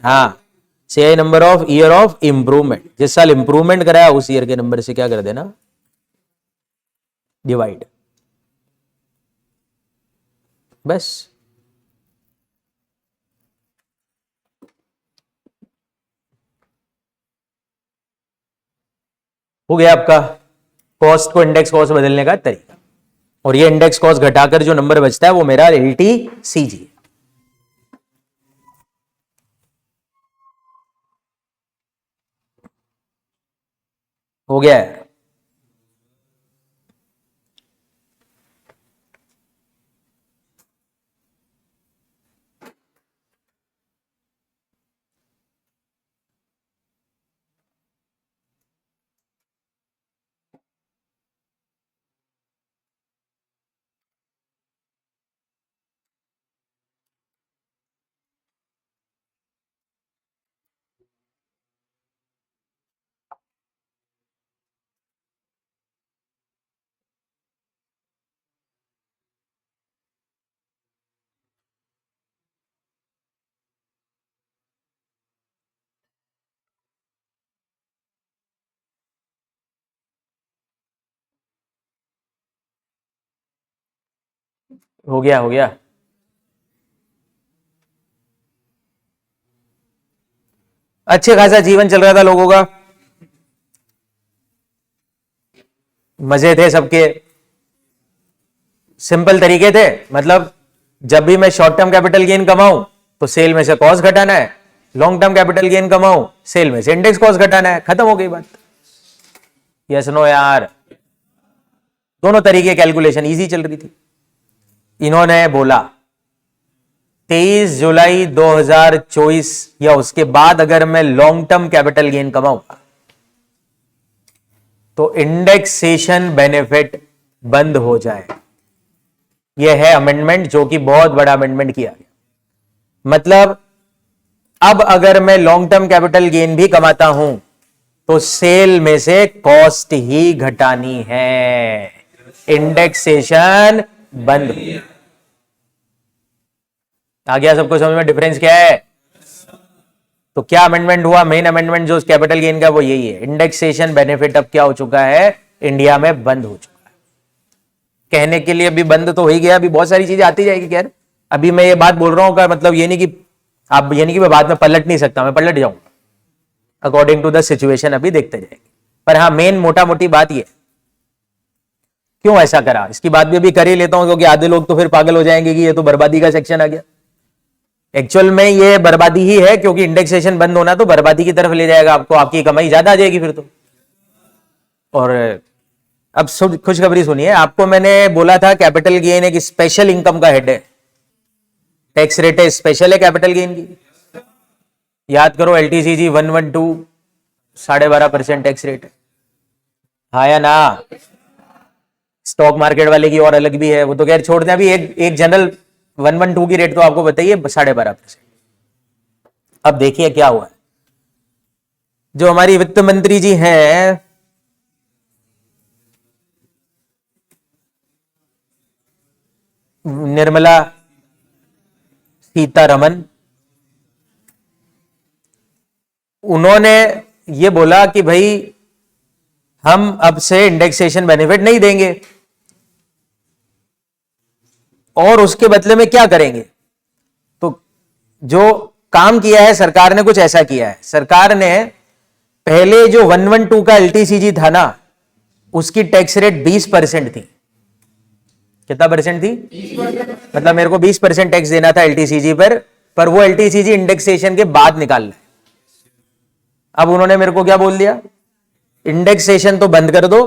हाँ, CI number of year of improvement. जिस साल इंप्रूवमेंट कराया उस ईयर के नंबर से क्या कर देना? डिवाइड। बस। हो गया आपका कॉस्ट को इंडेक्स कॉस्ट बदलने का तरीका। और ये इंडेक्स कॉस्ट घटाकर जो नंबर बचता है वो मेरा LTCG है। हो गया है? हो गया, हो गया। अच्छे खासा जीवन चल रहा था लोगों का, मजे थे सबके, सिंपल तरीके थे। मतलब जब भी मैं शॉर्ट टर्म कैपिटल गेन कमाऊं तो सेल में से कॉस्ट घटाना है, लॉन्ग टर्म कैपिटल गेन कमाऊं सेल में से इंडेक्स कॉस्ट घटाना है, खत्म हो गई बात। यस नो यार? दोनों तरीके कैलकुलेशन इजी चल रही थी। इन्होंने बोला 23 जुलाई 2024 या उसके बाद अगर मैं लॉन्ग टर्म कैपिटल गेन कमाऊंगा तो इंडेक्सेशन बेनिफिट बंद हो जाए। यह है अमेंडमेंट, जो कि बहुत बड़ा अमेंडमेंट किया गया। मतलब अब अगर मैं लॉन्ग टर्म कैपिटल गेन भी कमाता हूं तो सेल में से कॉस्ट ही घटानी है, इंडेक्सेशन बंद। आ गया सबको समझ में डिफरेंस क्या है? तो क्या अमेंडमेंट हुआ? मेन अमेंडमेंट जो कैपिटल गेन का वो यही है, इंडेक्सेशन बेनिफिट अब क्या हो चुका है, इंडिया में बंद हो चुका है। कहने के लिए अभी बंद तो हो ही गया, अभी बहुत सारी चीजें आती जाएगी। खैर अभी मैं ये बात बोल रहा हूं का मतलब ये नहीं कि आप, ये नहीं कि मैं बाद में पलट नहीं सकता, मैं पलट जाऊंगा अकॉर्डिंग टू द सिचुएशन, अभी देखते जाएंगे। पर हाँ मेन मोटा मोटी बात ये, क्यों ऐसा करा इसकी बात भी अभी कर ही लेता हूं, क्योंकि आधे लोग तो फिर पागल हो जाएंगे कि ये तो बर्बादी का सेक्शन आ गया। एक्चुअल में ये बर्बादी ही है, क्योंकि इंडेक्सेशन बंद होना तो बर्बादी की तरफ ले जाएगा आपको, आपकी कमाई ज्यादा आ जाएगी फिर तो। और अब खुशखबरी सुनिए, आपको मैंने बोला था कैपिटल गेन एक स्पेशल इनकम का हेड है, टैक्स रेट है स्पेशल है कैपिटल गेन की। याद करो एलटीसीजी 112 12.5% टैक्स रेट है, हाँ या ना? स्टॉक मार्केट वाले की और अलग भी है, वो तो खैर छोड़ दें। अभी एक जनरल 112 की रेट तो आपको बताइए 12.5%। अब देखिए क्या हुआ है, जो हमारी वित्त मंत्री जी हैं निर्मला सीतारमन, उन्होंने ये बोला कि भाई हम अब से इंडेक्सेशन बेनिफिट नहीं देंगे, और उसके बदले में क्या करेंगे। तो जो काम किया है सरकार ने कुछ ऐसा किया है, सरकार ने पहले जो 112 का एलटीसीजी था ना, उसकी टैक्स रेट 20% थी। कितना परसेंट थी? 20%। मतलब मेरे को 20% टैक्स देना था एलटीसीजी पर वो एलटीसीजी इंडेक्सेशन के बाद निकाल रहे। अब उन्होंने मेरे को क्या बोल दिया, इंडेक्सेशन तो बंद कर दो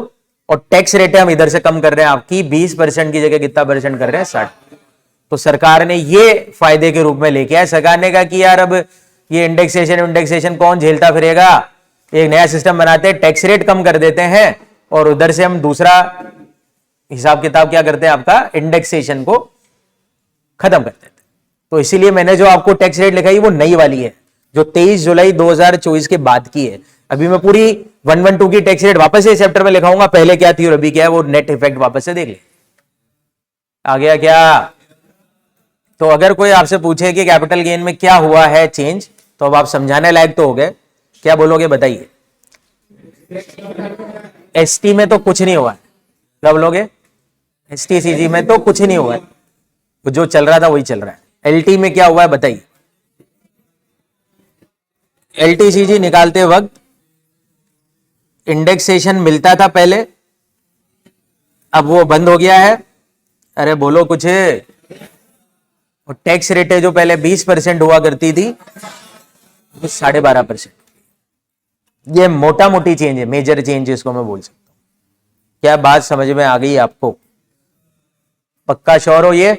और टैक्स रेट हम इधर से कम कर रहे हैं, आपकी 20% की जगह कितना परसेंट कर रहे हैं, 60। तो सरकार ने ये फायदे के रूप में लेके आया। सरकार ने कहा कि यार अब ये इंडेक्सेशन कौन झेलता फिरेगा, एक नया सिस्टम बनाते हैं, टैक्स रेट कम कर देते हैं और उधर से हम दूसरा हिसाब किताब क्या करते हैं, आपका इंडेक्सेशन को खत्म कर देते हैं। तो इसीलिए मैंने जो आपको टैक्स रेट लिखाई वो नई वाली है, जो 23 जुलाई 2024 के बाद की है। अभी मैं पूरी 112 की टैक्स रेट वापस से चैप्टर में लिखाऊंगा, पहले क्या थी और अभी क्या है, वो नेट इफेक्ट वापस से देख ले। आ गया क्या? तो अगर कोई आपसे पूछे कि कैपिटल गेन में क्या हुआ है चेंज, तो अब आप समझाने लायक तो हो गए, क्या बोलोगे बताइए? एसटी में तो कुछ नहीं हुआ है, क्या बोलोगे? एसटीसीजी में तो कुछ नहीं हुआ है, जो चल रहा था वही चल रहा है। एलटी में क्या हुआ है बताइए? एलटीसीजी निकालते वक्त इंडेक्सेशन मिलता था पहले, अब वो बंद हो गया है। अरे बोलो कुछ। और टैक्स रेट है जो पहले 20% हुआ करती थी, 12.5%। ये मोटा मोटी चेंज है, मेजर चेंज इसको मैं बोल सकता हूं। क्या बात समझ में आ गई आपको? पक्का श्योर हो ये?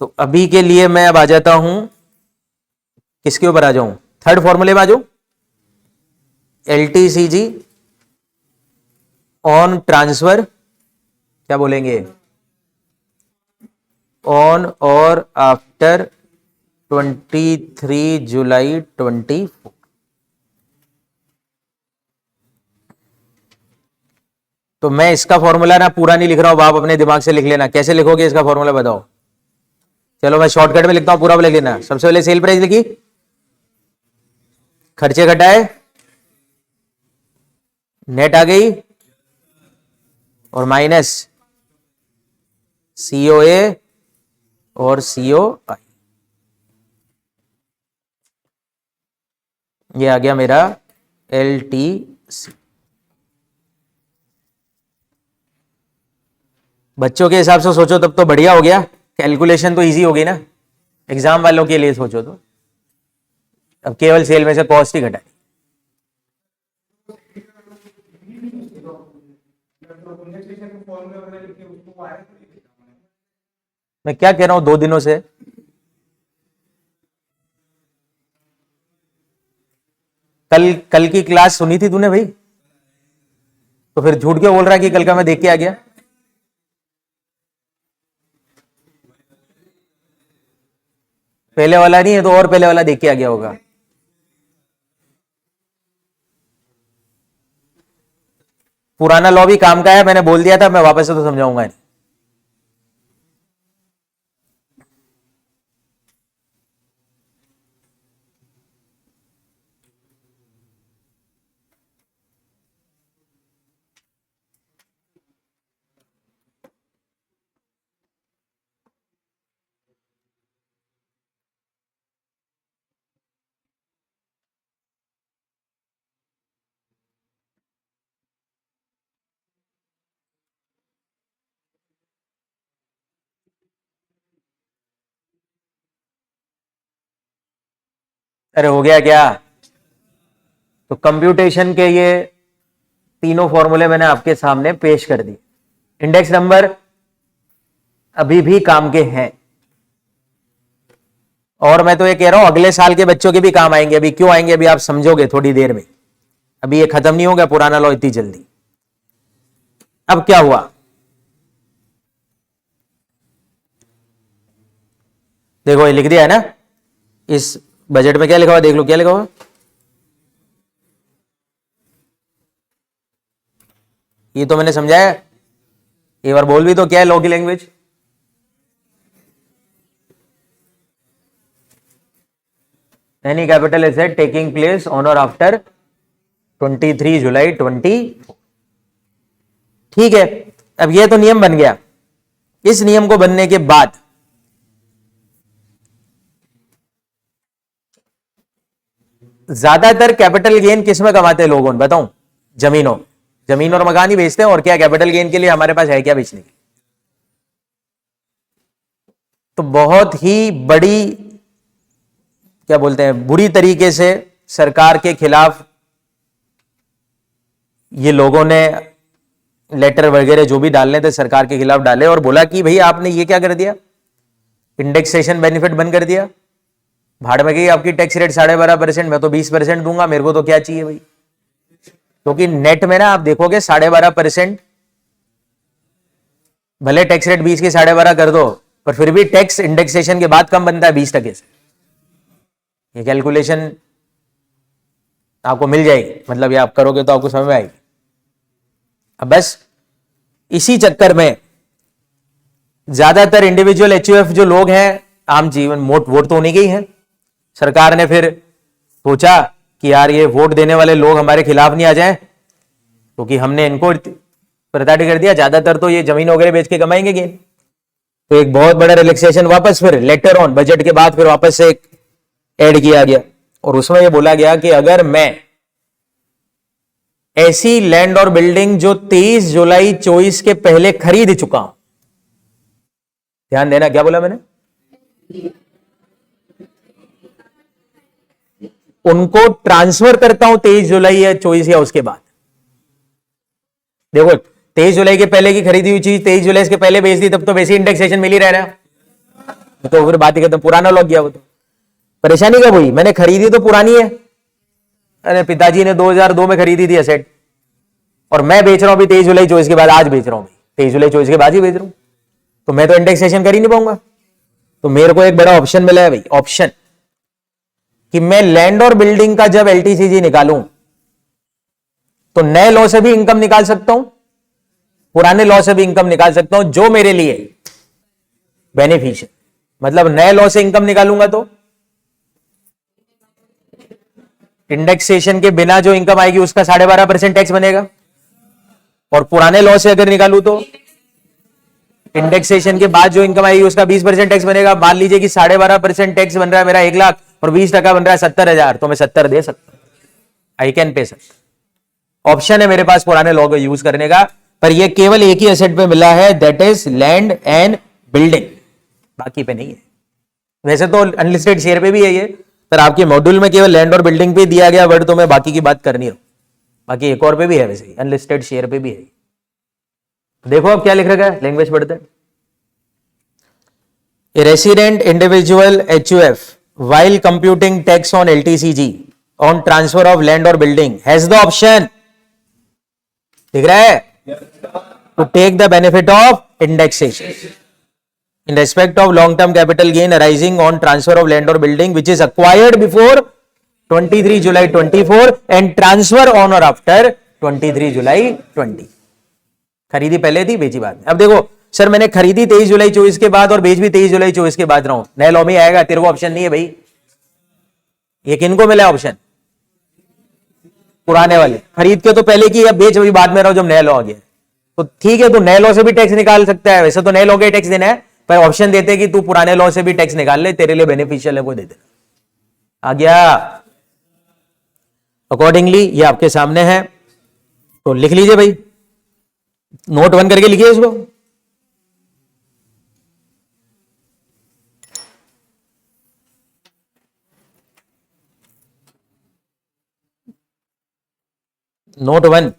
तो अभी के लिए मैं अब आ जाता हूं, किसके ऊपर आ जाऊं? थर्ड फॉर्मूले में आ जाऊं, एलटीसीजी ऑन ट्रांसफर, क्या बोलेंगे, ऑन और आफ्टर 23 जुलाई 24। तो मैं इसका फॉर्मूला ना पूरा नहीं लिख रहा हूं, आप अपने दिमाग से लिख लेना। कैसे लिखोगे इसका फॉर्मूला बताओ? चलो मैं शॉर्टकट में लिखता हूं, पूरा लिख लेना। सबसे पहले सेल प्राइस लिखी, खर्चे घटाए, नेट आ गई, और माइनस सीओए और सीओआई, ये आ गया मेरा एलटीसी। बच्चों के हिसाब से सोचो तब तो बढ़िया हो गया, कैलकुलेशन तो इजी हो गई ना। एग्जाम वालों के लिए सोचो तो अब केवल सेल में से कॉस्ट ही घटाई। मैं क्या कह रहा हूं 2 दिनों से, कल कल की क्लास सुनी थी तूने भाई? तो फिर झूठ क्यों बोल रहा है कि कल का मैं देख के आ गया? पहले वाला नहीं है तो और पहले वाला देख के आ गया होगा। पुराना लॉ भी काम का है, मैंने बोल दिया था, मैं वापस से तो समझाऊंगा नहीं। अरे हो गया क्या? तो कंप्यूटेशन के ये तीनों फॉर्मूले मैंने आपके सामने पेश कर दी। इंडेक्स नंबर अभी भी काम के हैं, और मैं तो ये कह रहा हूं अगले साल के बच्चों के भी काम आएंगे। अभी क्यों आएंगे, अभी आप समझोगे थोड़ी देर में। अभी ये खत्म नहीं होगा पुराना लॉ इतनी जल्दी। अब क्या हुआ, देखो ये लिख दिया है ना, इस बजट में क्या लिखा हुआ, देख लो क्या लिखा हुआ। ये तो मैंने समझाया, एक बार बोल भी तो, क्या है लॉ की language? Any capital asset taking place on और आफ्टर 23 जुलाई 20। ठीक है, अब ये तो नियम बन गया। इस नियम को बनने के बाद ज्यादातर कैपिटल गेन किसमें कमाते हैं लोगों, बताऊं? जमीनों, जमीन और मकान ही बेचते हैं, और क्या कैपिटल गेन के लिए हमारे पास है क्या बेचने की? तो बहुत ही बड़ी, क्या बोलते हैं, बुरी तरीके से सरकार के खिलाफ ये लोगों ने लेटर वगैरह जो भी डालने थे सरकार के खिलाफ डाले, और बोला कि भाई आपने ये क्या कर दिया, इंडेक्सेशन बेनिफिट बंद कर दिया, भाड़ में गई आपकी टैक्स रेट 12.5%, मैं तो 20% दूंगा, मेरे को तो क्या चाहिए भाई। क्योंकि नेट में ना आप देखोगे 12.5%, भले टैक्स रेट 20 की 12.5 कर दो, पर फिर भी टैक्स इंडेक्सेशन के बाद कम बनता है 20% से। ये कैलकुलेशन आपको मिल जाएगी, मतलब ये आप करोगे तो आपको समझ में आएगी। अब बस इसी चक्कर में ज्यादातर इंडिविजुअल एचयूएफ जो लोग हैं, आम जीवन वोट तो उन्हीं के ही हैं। सरकार ने फिर सोचा कि यार ये वोट देने वाले लोग हमारे खिलाफ नहीं आ जाएं, क्योंकि हमने इनको प्रताड़ित कर दिया, ज्यादातर तो ये जमीन वगैरह बेच के कमाएंगे गेन। तो एक बहुत बड़ा रिलैक्सेशन वापस फिर लेटर ऑन बजट के बाद फिर वापस से एक ऐड किया गया, और उसमें यह बोला गया कि अगर मैं ऐसी लैंड और बिल्डिंग जो 23 जुलाई 24 के पहले खरीद चुका हूं, ध्यान देना क्या बोला मैंने, उनको ट्रांसफर करता हूं 23 जुलाई या 24 या उसके बाद। देखो 23 जुलाई के पहले की खरीदी हुई चीज 23 जुलाई के पहले बेच दी, तब तो वैसे इंडेक्सेशन मिल ही रह रहा है, तो फिर बात ही खत्म, पुराना लॉक गया वो। तो परेशानी कब हुई, मैंने खरीदी तो पुरानी है, अरे पिताजी ने 2002 में खरीदी थी एसेट, और मैं बेच रहा हूं अभी 23 जुलाई 24 के बाद, आज बेच रहा हूं, 23 जुलाई 24 के बाद ही बेच रहा हूं, तो मैं तो इंडेक्सेशन कर ही नहीं पाऊंगा। तो मेरे को एक बड़ा ऑप्शन मिला है भाई, ऑप्शन कि मैं लैंड और बिल्डिंग का जब एलटीसीजी निकालूं तो नए लॉ से भी इनकम निकाल सकता हूं, पुराने लॉ से भी इनकम निकाल सकता हूं, जो मेरे लिए बेनिफिशियल। मतलब नए लॉ से इनकम निकालूंगा तो इंडेक्सेशन के बिना जो इनकम आएगी उसका 12.5% टैक्स बनेगा, और पुराने लॉ से अगर निकालूं तो इंडेक्सेशन के बाद जो इनकम आएगी उसका 20% टैक्स बनेगा। मान लीजिए कि 12.5% टैक्स बन रहा है मेरा 1 लाख, और 20% बन रहा है 70,000, तो मैं 70 दे सकता हूं, आई कैन पे सकता। ऑप्शन है मेरे पास पुराने लॉ को यूज करने का, पर यह केवल एक ही एसेट पे मिला है, that is land and building, बाकी पे नहीं है। वैसे तो अनलिस्टेड शेयर पे भी है ये, पर आपके मॉड्यूल में केवल लैंड और बिल्डिंग पे दिया गया वर्ड, तो मैं बाकी की बात करनी हूं, बाकी एक और पे भी है, वैसे अनलिस्टेड शेयर पे भी है। देखो अब क्या लिख रखा है, लैंग्वेज पढ़ते हैं। A resident individual HUF while computing tax on LTCG on transfer of land और बिल्डिंग हैज द ऑप्शन, दिख रहा है, to take the benefit of indexation in respect of long term capital gain arising on transfer of land or building which is acquired before 23 July 24 and transfer on or after 23 July 20। खरीदी पहले थी, बेची बाद में। अब देखो sir मैंने खरीदी 23 जुलाई 24 के बाद और बेच भी 23 जुलाई 24 के बाद रहा हूं, नए लॉ में आएगा, तेरे को ऑप्शन नहीं है भाई। ये किनको मिला ऑप्शन? पुराने वाले। खरीद के तो पहले की, अब बेच भी बाद में रहा जब नया लॉ आ गया। तो ठीक है, तू नए लॉ से भी टैक्स निकाल सकता है, वैसे तो नए लॉ के टैक्स देना है, पर ऑप्शन देते हैं कि तू पुराने लॉ से भी टैक्स निकाल ले, तेरे लिए बेनिफिशियल है, वो दे देना। आ गया। अकॉर्डिंगली ये आपके सामने है, तो लिख लीजिए भाई, नोट 1 करके लिखिए इसको। नोट 1,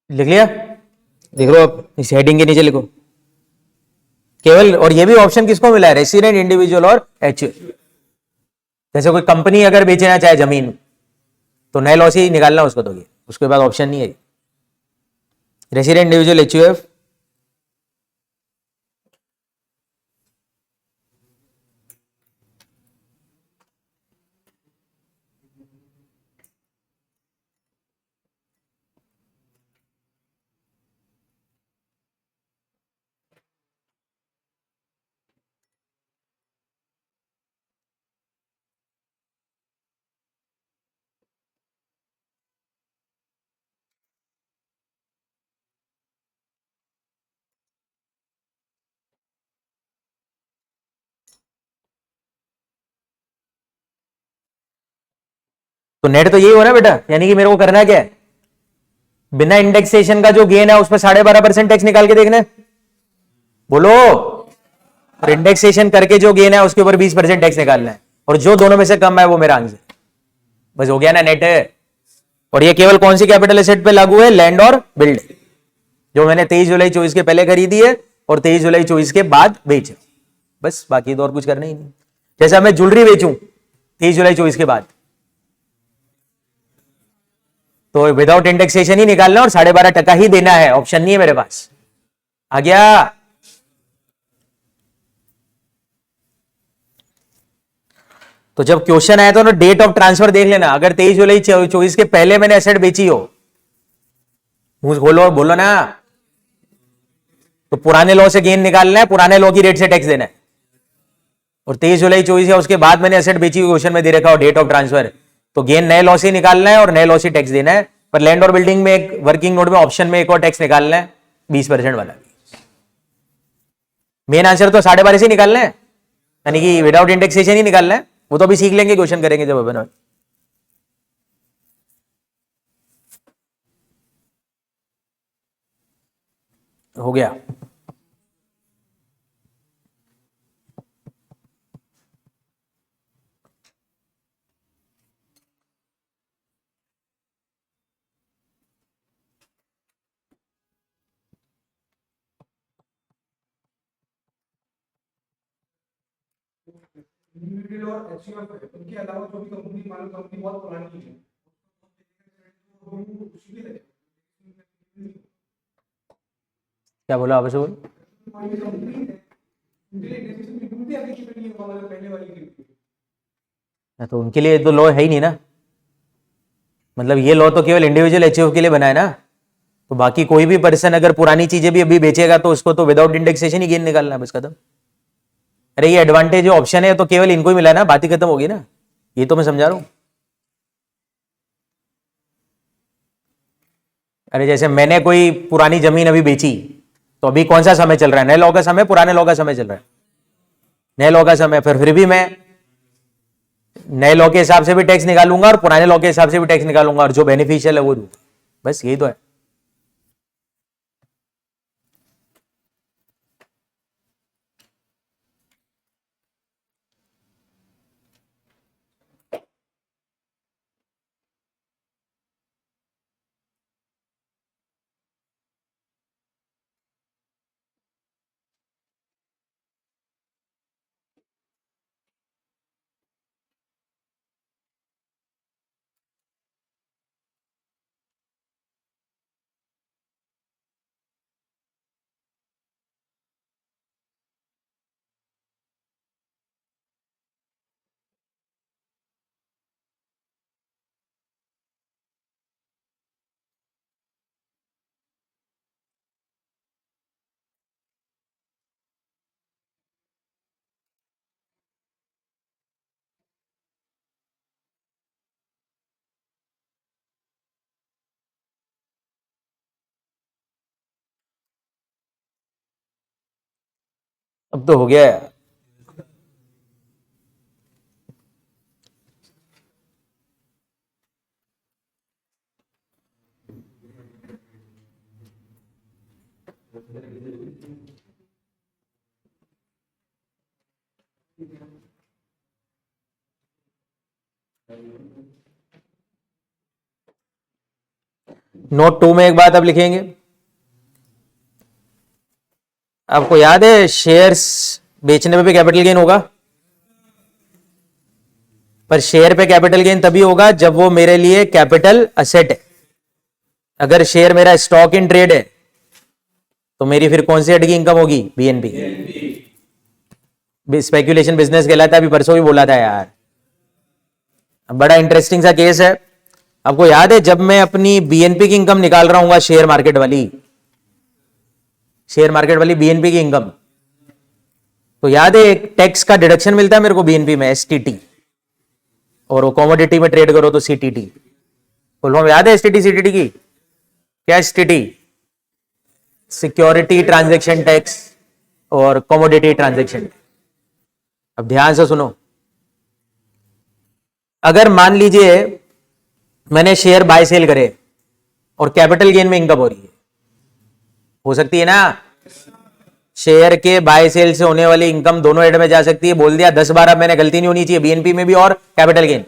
लिख लिया? देख लो, अब इस हेडिंग के नीचे लिखो केवल, और ये भी ऑप्शन किसको मिला है? रेसिडेंट, इंडिविजुअल और एचयूएफ। जैसे कोई कंपनी अगर बेचना चाहे जमीन, तो नए लॉ से ही निकालना उसको, तो ये उसके बाद ऑप्शन नहीं है। Resident, individual, HUF. तो नेट तो यही हो रहा है बेटा, यानी कि मेरे को करना क्या है, बिना इंडेक्सेशन का जो गेन है उस पर 12.5% टैक्स निकाल के देखना है, बोलो। और इंडेक्सेशन करके जो गेन है उसके ऊपर 20% टैक्स निकालना है, और जो दोनों में से कम है वो मेरा आंसर। बस हो गया ना नेट है। और ये केवल कौन सी कैपिटल एसेट पे लागू है? लैंड और बिल्डिंग, जो मैंने 23 जुलाई 24 के पहले खरीदी है और 23 जुलाई 24 के बाद बेचे। बस बाकी तो और कुछ करना ही नहीं। जैसे मैं ज्वेलरी बेचूं 23 जुलाई 24 के बाद, तो विदाउट इंडेक्सेशन ही निकालना और 12.5% ही देना है, ऑप्शन नहीं है मेरे पास। आ गया? तो जब क्वेश्चन आया था ना, डेट ऑफ ट्रांसफर देख लेना। अगर 23 जुलाई 24 के पहले मैंने एसेट बेची हो, मुंह खोलो और बोलो ना, तो पुराने लॉ से गेन निकालना है, पुराने लॉ की रेट से टैक्स देना है। और 23 जुलाई 24 या उसके बाद मैंने एसेट बेची, क्वेश्चन में दे रखा हो डेट ऑफ ट्रांसफर, तो गेन नए लॉ से निकालना है और नए लॉ से टैक्स देना है। पर लैंड और बिल्डिंग में एक वर्किंग नोट में ऑप्शन में एक और टैक्स निकालना है, 20% वाला। मेन आंसर तो 12.5 से निकालना है, यानी कि विदाउट इंडेक्सेशन ही निकालना है। वो तो अभी सीख लेंगे, क्वेश्चन करेंगे जब अपन। हो गया? इंडिविजुअल और एचयूएफ उनके अलावा जो भी कंपनी, मान लो कंपनी बहुत पुरानी है, उसी के लिए क्या बोला आप? बोल। कंपनी है, उनके लिए इंडेक्सेशन की ड्यूटी एप्लीकेबल नहीं होगा, पहले वाली की। तो उनके लिए तो लॉ है ही नहीं ना, मतलब ये लॉ तो केवल इंडिविजुअल एचयूएफ के लिए बना है ना। तो बाकी कोई भी पर्सन अगर पुरानी चीजें भी अभी बेचेगा तो उसको तो विदाउट इंडेक्सेशन ही गेन निकालना है, बस खत्म। अरे ये एडवांटेज जो ऑप्शन है तो केवल इनको ही मिला ना, बात ही खत्म होगी ना। ये तो मैं समझा रहा हूं। अरे जैसे मैंने कोई पुरानी जमीन अभी बेची, तो अभी कौन सा समय चल रहा है? नए लॉ का समय, पुराने लॉ का समय चल रहा है? नए लॉ का समय। फिर भी मैं नए लॉ के हिसाब से भी टैक्स निकालूंगा और पुराने लॉ के हिसाब से भी टैक्स निकालूंगा, और जो बेनिफिशियल है वो दूंगा। बस यही तो है। अब तो हो गया है। नोट 2 में एक बात आप लिखेंगे, आपको याद है शेयर्स बेचने पे भी कैपिटल गेन होगा, पर शेयर पे कैपिटल गेन तभी होगा जब वो मेरे लिए कैपिटल असेट है। अगर शेयर मेरा स्टॉक इन ट्रेड है तो मेरी फिर कौन सी हेड की इनकम होगी? बीएनपी। स्पेक्यूलेशन बिजनेस कहलाता है, अभी परसों भी बोला था यार। बड़ा इंटरेस्टिंग सा केस है। आपको याद है जब मैं अपनी बीएनपी की इनकम निकाल रहा हूं, शेयर मार्केट वाली बीएनपी की इनकम, तो याद है एक टैक्स का डिडक्शन मिलता है मेरे को बीएनपी में, एसटीटी, और वो कमोडिटी में ट्रेड करो तो सीटीटी। फुल फॉर्म याद है एसटीटी सीटीटी की? क्या एसटीटी? सिक्योरिटी ट्रांजैक्शन टैक्स और कमोडिटी ट्रांजैक्शन। अब ध्यान से सुनो, अगर मान लीजिए मैंने शेयर बाय सेल करे और कैपिटल गेन में इनकम हो रही है, हो सकती है ना? शेयर के बाय सेल से होने वाली इनकम दोनों हेड में जा सकती है। बोल दिया 10 बार, अब मैंने गलती नहीं होनी चाहिए, बीएनपी में भी और कैपिटल गेन।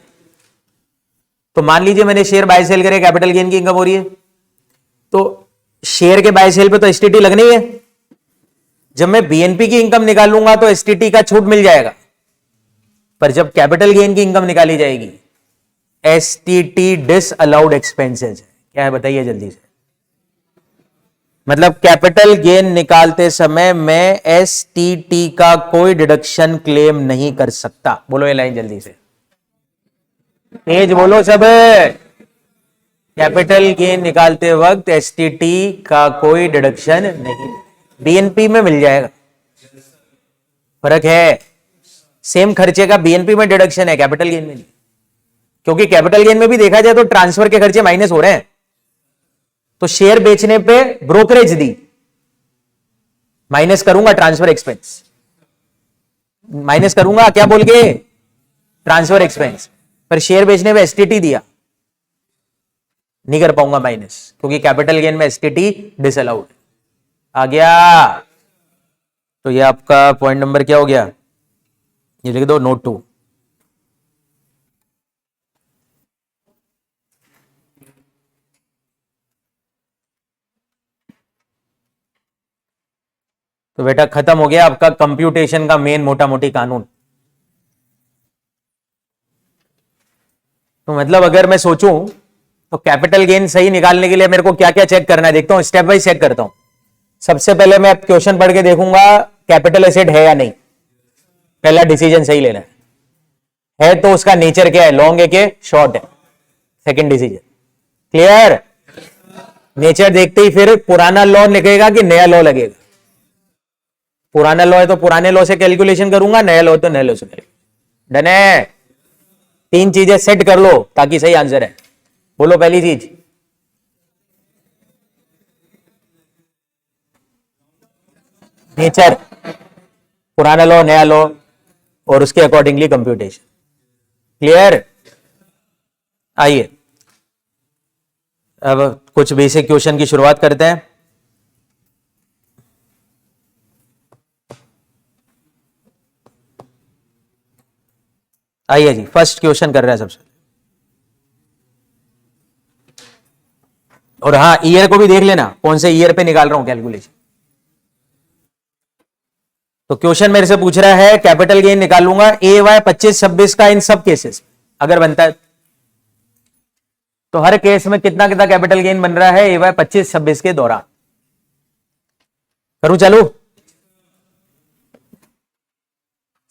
तो मान लीजिए मैंने शेयर बाय सेल करे, कैपिटल गेन की इनकम हो रही है, तो शेयर के बाय सेल पे तो एसटीटी लगनी है। जब मैं बीएनपी की इनकम निकालूंगा तो एसटीटी का छूट मिल जाएगा, पर जब कैपिटल गेन की इनकम निकाली जाएगी, एसटीटी डिस अलाउड एक्सपेंसेस है। क्या है बताइए जल्दी से? मतलब कैपिटल गेन निकालते समय मैं एसटीटी का कोई डिडक्शन क्लेम नहीं कर सकता। बोलो ये लाइन जल्दी से, तेज बोलो सब। कैपिटल गेन निकालते वक्त एसटीटी का कोई डिडक्शन नहीं, बीएनपी में मिल जाएगा। फर्क है, सेम खर्चे का बीएनपी में डिडक्शन है, कैपिटल गेन में नहीं। क्योंकि कैपिटल गेन में भी देखा जाए तो ट्रांसफर के खर्चे माइनस हो रहे हैं। तो शेयर बेचने पे ब्रोकरेज दी, माइनस करूंगा ट्रांसफर एक्सपेंस, माइनस करूंगा क्या बोल के? Transfer expense. पर शेयर बेचने पे एसटीटी दिया, नहीं कर पाऊंगा माइनस, क्योंकि कैपिटल गेन में एसटीटी डिसअलाउड। आ गया? तो ये आपका पॉइंट नंबर क्या हो गया? ये लिख दो, नोट 2। तो बेटा खत्म हो गया आपका कंप्यूटेशन का मेन मोटा मोटी कानून। तो मतलब अगर मैं सोचूं तो कैपिटल गेन सही निकालने के लिए मेरे को क्या क्या चेक करना है, देखता हूं, स्टेप बाय चेक करता हूं। सबसे पहले मैं क्वेश्चन पढ़ के देखूंगा कैपिटल एसेट है या नहीं, पहला डिसीजन सही लेना है तो उसका नेचर क्या है, लॉन्ग है कि शॉर्ट है, सेकंड डिसीजन। क्लियर? नेचर देखते ही फिर पुराना लॉ लिखेगा कि नया लॉ लगेगा। पुराना लॉ है तो पुराने लॉ से कैलकुलेशन करूंगा, नया लॉ तो नए लॉ से करूंगा। डन है? 3 चीजें सेट कर लो ताकि सही आंसर है। बोलो पहली चीज, नेचर, पुराना लॉ, नया लॉ, और उसके अकॉर्डिंगली कंप्यूटेशन। क्लियर? आइए अब कुछ बेसिक क्वेश्चन की शुरुआत करते हैं। आइए जी, फर्स्ट क्वेश्चन कर रहे हैं सबसे। और हाँ, ईयर को भी देख लेना, कौन से ईयर पे निकाल रहा हूं कैलकुलेशन। तो क्वेश्चन मेरे से पूछ रहा है कैपिटल गेन निकालूंगा AY 25-26 का इन सब केसेस, अगर बनता है तो हर केस में कितना कितना कैपिटल गेन बन रहा है AY 25-26 के दौरान। करूं चालू?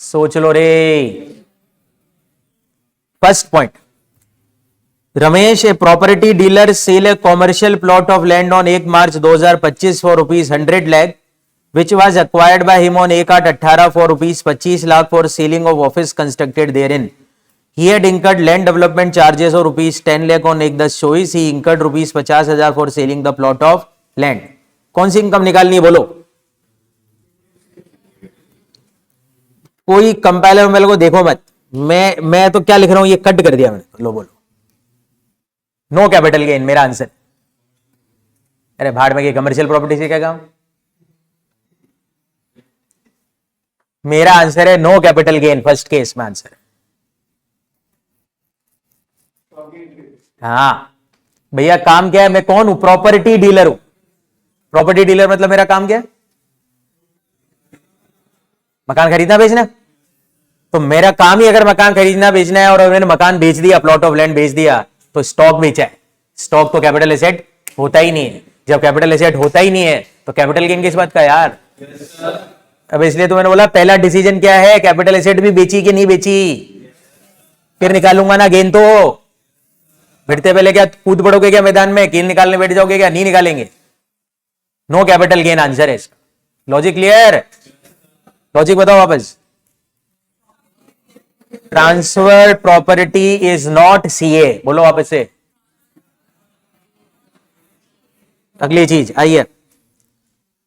सोच लो रे। First point, Ramesh a property dealer sell a commercial plot of land on 1 March 2025 for ₹100 lakh which was acquired by him on 1/8/18 for ₹25 lakh for selling of office constructed therein. He had incurred land development charges of ₹10 lakh on 1/10/24. He incurred ₹50,000 for selling the plot of land. कौन सी income निकालनी है बोलो? कोई compiler मेरे को देखो मत, मैं तो क्या लिख रहा हूं ये कट कर दिया मैंने। लो बोलो, नो कैपिटल गेन मेरा आंसर। अरे भाड़ में कमर्शियल प्रॉपर्टी से क्या काम? मेरा आंसर है no capital gain, first case में आंसर। हाँ भैया, काम क्या है? मैं कौन हूं? प्रॉपर्टी डीलर हूं। प्रॉपर्टी डीलर मतलब मेरा काम क्या है? मकान खरीदना बेचना। तो मेरा काम ही अगर मकान खरीदना बेचना है और मैंने मकान बेच दिया, प्लॉट ऑफ लैंड बेच दिया, तो स्टॉक बेचा है। स्टॉक तो कैपिटल एसेट होता ही नहीं है। जब कैपिटल एसेट होता ही नहीं है तो कैपिटल गेन किस बात का यार? अब इसलिए तो मैंने बोला पहला डिसीजन क्या है, कैपिटल एसेट भी बेची कि नहीं बेची, फिर निकालूंगा ना गेन। तो बैठते पहले क्या कूद पड़ोगे क्या मैदान में? गेन निकालने बैठ जाओगे क्या? नहीं निकालेंगे। नो कैपिटल गेन आंसर है इसका। Logic clear? लॉजिक बताओ वापस। Transfer property is not CA। बोलो वापस से। अगली चीज आइए,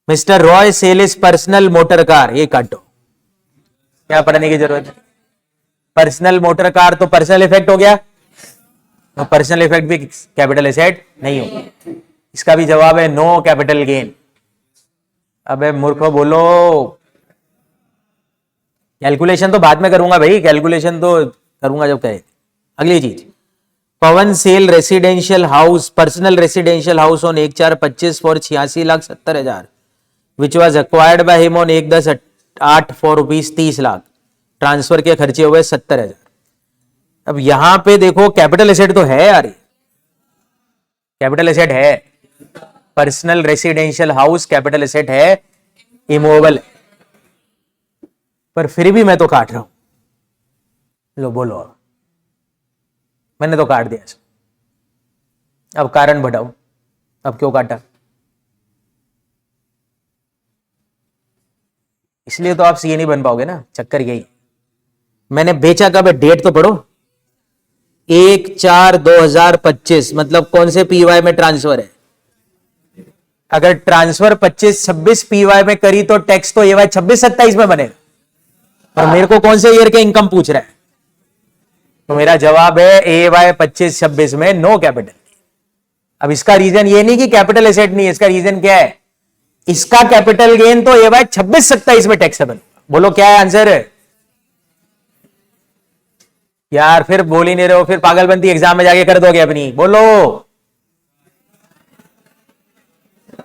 mister Roy sell is personal motor car. ये काटो, क्या पढ़ने की जरूरत है? पर्सनल मोटर कार तो पर्सनल इफेक्ट हो गया, तो पर्सनल इफेक्ट भी कैपिटल एसेट नहीं होगा। इसका भी जवाब है नो कैपिटल गेन। अबे मूर्खो बोलो, कैलकुलेशन तो बाद में करूंगा भाई, कैलकुलेशन तो करूंगा जब कहे। अगली चीज, Pawan sale residential house, personal residential house on 1/4/25 for 86,70,000 which was acquired by him on 1/10/8 for ₹30 lakh. Transfer के खर्चे हुए 70,000। अब यहां पे देखो कैपिटल एसेट तो है यार, कैपिटल एसेट है। Personal residential house capital asset है, इमूवेबल, पर फिर भी मैं तो काट रहा हूं। लो बोलो, मैंने तो काट दिया। अब कारण बढ़ाओ, अब क्यों काटा? इसलिए तो आप CA नहीं बन पाओगे ना, चक्कर यही। मैंने बेचा कब है? डेट तो पढ़ो। 1/4/2025 मतलब कौन से PY में ट्रांसफर है? अगर ट्रांसफर 25-26 PY में करी तो टैक्स तो AY 26-27 में बनेगा। और मेरे को कौन से ईयर के इनकम पूछ रहा है? तो मेरा जवाब है AY 25-26 में नो कैपिटल। अब इसका रीजन ये नहीं कि कैपिटल एसेट नहीं है, इसका रीजन क्या है? इसका कैपिटल गेन तो AY 26-27 में टैक्सेबल। बोलो क्या है आंसर? यार फिर बोल ही नहीं रहे हो, फिर पागलबंदी एग्जाम में जाके कर दोगे अपनी। बोलो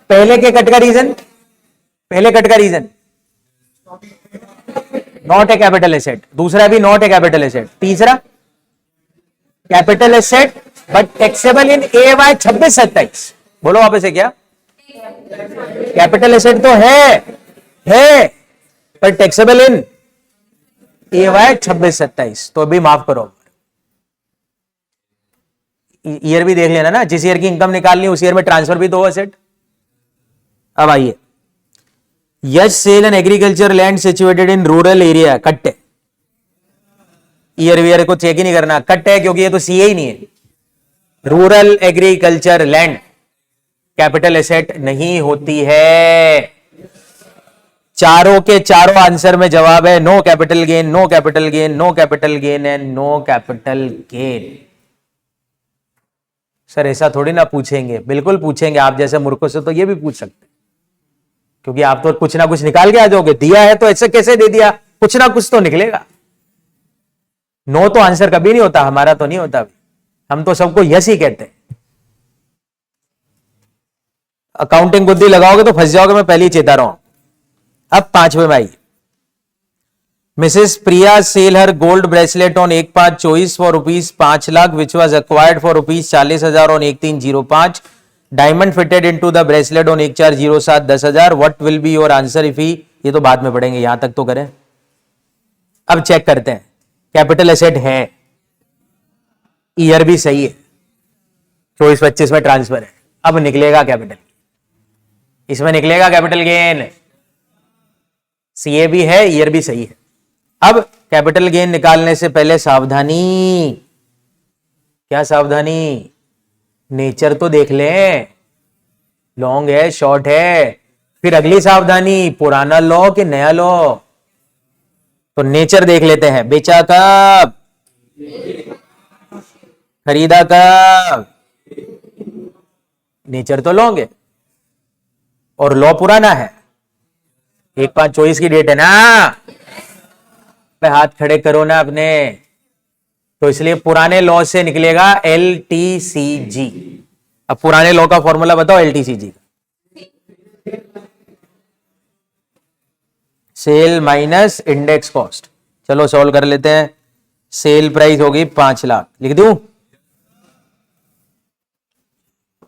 पहले के कट का रीजन, पहले कट का reason not a capital asset, दूसरा भी नॉट ए कैपिटल एसेट, तीसरा capital asset but taxable in AY 26-27। बोलो वापस है क्या? कैपिटल एसेट तो है पर टैक्सेबल इन AY 26-27। तो अभी माफ करो, ईयर भी देख लेना ना, जिस ईयर की इनकम निकालनी उस ईयर में ट्रांसफर भी दो एसेट। अब आइए, Yash sale an agriculture land situated in rural area. Cut है, ईयर वीयर को चेक ही नहीं करना, कट है क्योंकि ये तो CA ही नहीं है। Rural agriculture land capital asset नहीं होती है। चारों के चारों आंसर में जवाब है no capital gain, no capital gain, no capital gain and no capital gain. Sir ऐसा थोड़ी ना पूछेंगे, बिल्कुल पूछेंगे, आप जैसे मूर्खों से तो ये भी पूछ सकते हैं, क्योंकि आप तो कुछ ना कुछ निकाल के आ जाओगे, दिया है तो ऐसे कैसे दे दिया, कुछ ना कुछ तो निकलेगा। नो तो आंसर कभी नहीं होता, हमारा तो नहीं होता, हम तो सबको यस ही कहते हैं। अकाउंटिंग बुद्धि लगाओगे तो फंस जाओगे, मैं पहले ही चेता रहा हूं। अब 5वें में आई, Mrs Priya sale her gold bracelet on 1/5/24 for ₹5,00,000 which was acquired for ₹40,000 on 1/3/05। Diamond fitted into the bracelet on 1/4/07 10,000। What will be your answer if he, ये तो बाद में पढ़ेंगे, यहां तक तो करें। अब चेक करते हैं, कैपिटल एसेट है, ईयर भी सही है, 24-25 में ट्रांसफर है। अब निकलेगा कैपिटल, इसमें निकलेगा कैपिटल गेन, सीए भी है, ईयर भी सही है। अब कैपिटल गेन निकालने से पहले सावधानी, क्या सावधानी, नेचर तो देख लें, लॉन्ग है शॉर्ट है। फिर अगली सावधानी, पुराना लॉ कि नया लॉ, तो नेचर देख लेते हैं। बेचा कब, खरीदा कब, नेचर तो लॉन्ग है और लॉ पुराना है, 1/5/24 की डेट है ना, पे हाथ खड़े करो ना अपने, तो इसलिए पुराने लॉ से निकलेगा LTCG। अब पुराने लॉ का फॉर्मूला बताओ LTCG का, सेल माइनस इंडेक्स कॉस्ट। चलो सॉल्व कर लेते हैं। सेल प्राइस होगी 5,00,000, लिख दूं,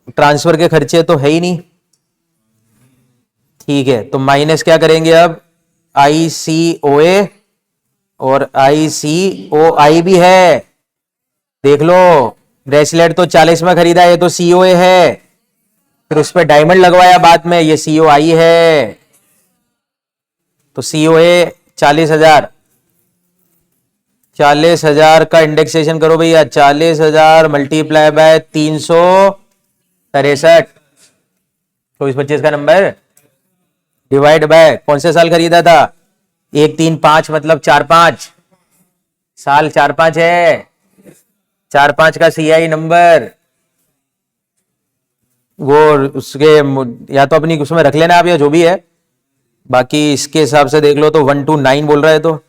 ट्रांसफर के खर्चे तो है ही नहीं, ठीक है, तो माइनस क्या करेंगे अब, ICOA और ICOI भी है, देख लो, ब्रेसलेट तो 40 में खरीदा, ये तो COA है, फिर उस पर डायमंड लगवाया बाद में, ये COI है, तो COA 40,000, 40,000 का इंडेक्सेशन करो भैया, 40,000 मल्टीप्लाई बाय 363, 24-25 का नंबर, डिवाइड बाय कौन से साल खरीदा था, 1-3-5 मतलब 4-5 साल, 4-5 है, 4-5 का CI नंबर, वो उसके या तो अपनी उसमें रख लेना आप या जो भी है, बाकी इसके हिसाब से देख लो तो 129 बोल रहा है, तो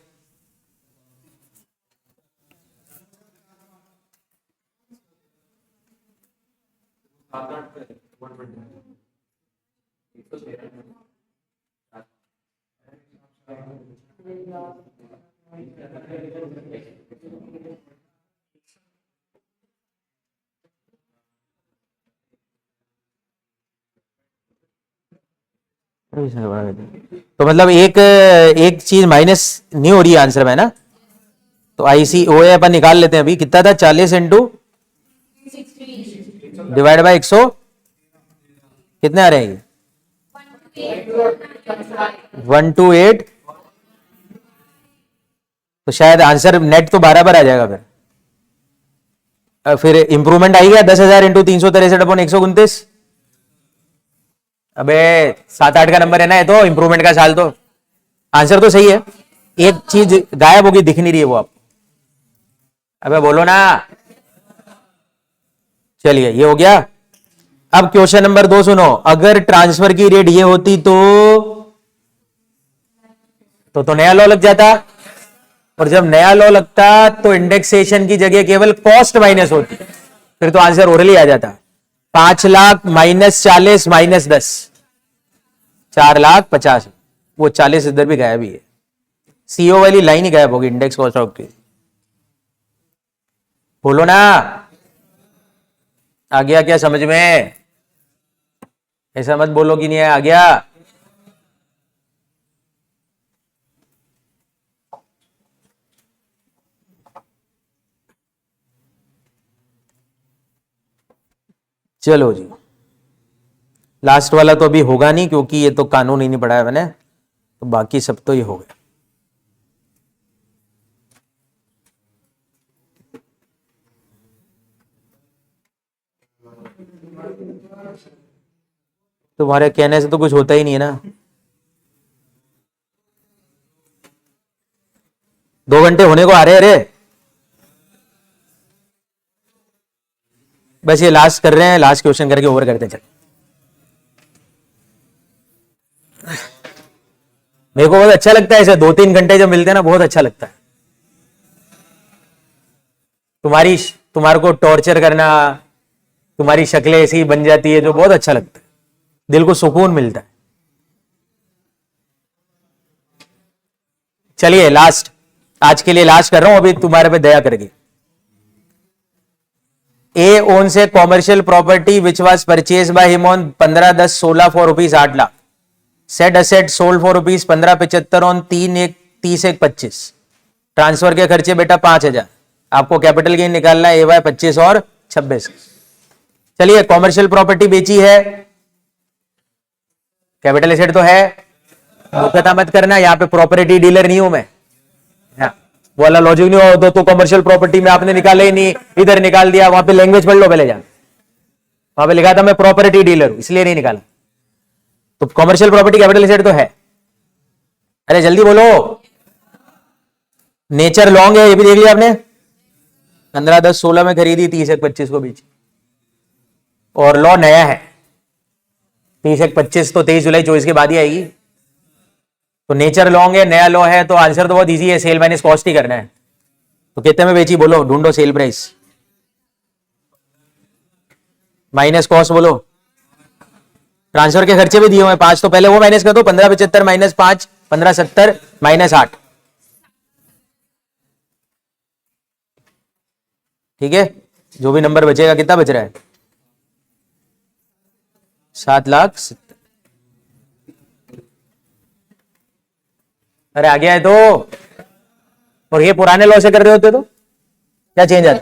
तो मतलब एक एक चीज माइनस नहीं हो रही है आंसर में ना, तो ICOA अपन निकाल लेते हैं अभी, कितना था, 40 इंटू डिवाइड बाय 100, कितने आ रहे हैं, 128, तो शायद आंसर नेट तो 12 पर आ जाएगा फिर इंप्रूवमेंट आई गया 10,000 इंटू 363/129, अबे 7-8 का नंबर है ना, ये तो इंप्रूवमेंट का साल, तो आंसर तो सही है, एक चीज गायब होगी, दिख नहीं रही है वो आप, अबे बोलो ना, चलिए ये हो गया। अब क्वेश्चन नंबर 2 सुनो, अगर ट्रांसफर की रेट ये होती तो नया लॉ लग जाता, और जब नया लॉ लगता तो इंडेक्सेशन की जगह केवल कॉस्ट माइनस होती, फिर तो आंसर ओरली आ जाता, 5,00,000 माइनस 40 माइनस 10, 4,50,000, वो 40 इधर भी गायब ही है, CO वाली लाइन ही गायब होगी, इंडेक्स कॉस्ट ऑफ की, बोलो ना, आ गया क्या समझ में, ऐसा मत बोलो कि नहीं है, आ गया, चलो जी, लास्ट वाला तो अभी होगा नहीं, क्योंकि ये तो कानून ही नहीं पढ़ा है मैंने, तो बाकी सब तो ये हो गया। तुम्हारे कहने से तो कुछ होता ही नहीं है ना, 2 घंटे होने को आ रहे। अरे बस ये लास्ट कर रहे हैं, लास्ट क्वेश्चन करके ओवर करते चल। मेरे को बहुत अच्छा लगता है ऐसे 2-3 घंटे जब मिलते हैं ना, बहुत अच्छा लगता है। तुम्हारे को टॉर्चर करना, तुम्हारी शक्लें ऐसी बन जाती है जो बहुत अच्छा लगता है, दिल को सुकून मिलता है। चलिए लास्ट, आज के लिए लास्ट कर रहा हूं अभी तुम्हारे पे दया करके। A owns a commercial property which was purchase by him on 15/10/16 for ₹8 lakh. Said asset sold for ₹15.75 on 3/1/30/1/25। Transfer के खर्चे बेटा 5,000। आपको कैपिटल गेन निकालना है AY 25 और 26। चलिए कॉमर्शियल प्रॉपर्टी बेची है, कैपिटल एसेट तो है, मुकदमा मत करना, यहाँ पे प्रॉपर्टी डीलर नहीं हूं मैं। वो वाला लॉजिक नहीं हो तो कॉमर्शियल प्रॉपर्टी में आपने निकाले ही नहीं, इधर निकाल दिया। वहां पे लैंग्वेज पढ़ लो पहले, जा वहां पे लिखा था मैं प्रॉपर्टी डीलर हूं, इसलिए नहीं निकाला। तो कॉमर्शियल प्रॉपर्टी कैपिटल एसेट तो है। अरे जल्दी बोलो। नेचर लॉन्ग है, ये भी देख लिया आपने। 15/10/16 में खरीदी, 30/1/25 को बेची। और लॉ नया है, 30/1/25 तो 23 जुलाई 24 के बाद ही आएगी। तो नेचर लॉन्ग है, नया लॉ है, तो आंसर तो बहुत इजी है, सेल माइनस कॉस्ट ही करना है। तो कितने में बेची बोलो, ढूंढो सेल प्राइस माइनस कॉस्ट बोलो। ट्रांसफर के खर्चे भी दिए हुए 5, तो पहले वो माइनस कर दो। 15/75 माइनस 5 15/70 माइनस 8। ठीक है, जो भी नंबर बचेगा, कितना बच रहा है? 7,70,000। अरे आ गया है तो। और ये पुराने लॉ से कर रहे होते तो क्या चेंज आता?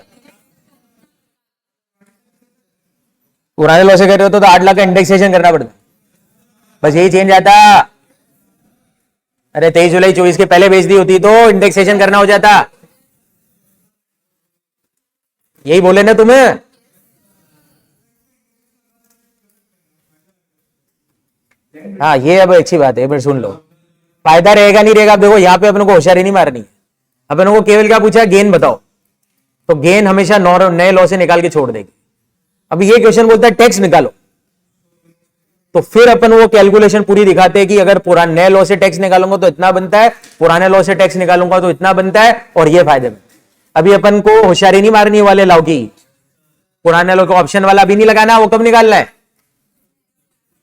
पुराने लॉ से कर रहे होते तो 8 लाख का इंडेक्सेशन करना पड़ता, बस यही चेंज आता। अरे 23 जुलाई 24 के पहले बेच दी होती तो इंडेक्सेशन करना हो जाता। यही बोले ना तुम्हें। हाँ ये अब अच्छी बात है, सुन लो। फायदा रहेगा नहीं रहेगा, देखो यहाँ पे अपने को होशियारी नहीं मारनी। अपने को केवल क्या पूछा, गेन बताओ, तो गेन हमेशा नए लॉ से निकाल के छोड़ देगी। अभी ये क्वेश्चन बोलता है टैक्स निकालो, तो फिर अपन वो कैलकुलेशन पूरी दिखाते हैं कि अगर पुराने नए लॉ से टैक्स निकालूंगा तो इतना बनता है, पुराने लॉ से टैक्स निकालूंगा तो इतना बनता है, और ये फायदे में। अभी अपन को होशियारी नहीं मारनी वाले लॉ की। पुराने लॉ को ऑप्शन वाला भी नहीं लगाना, वो कब निकालना है?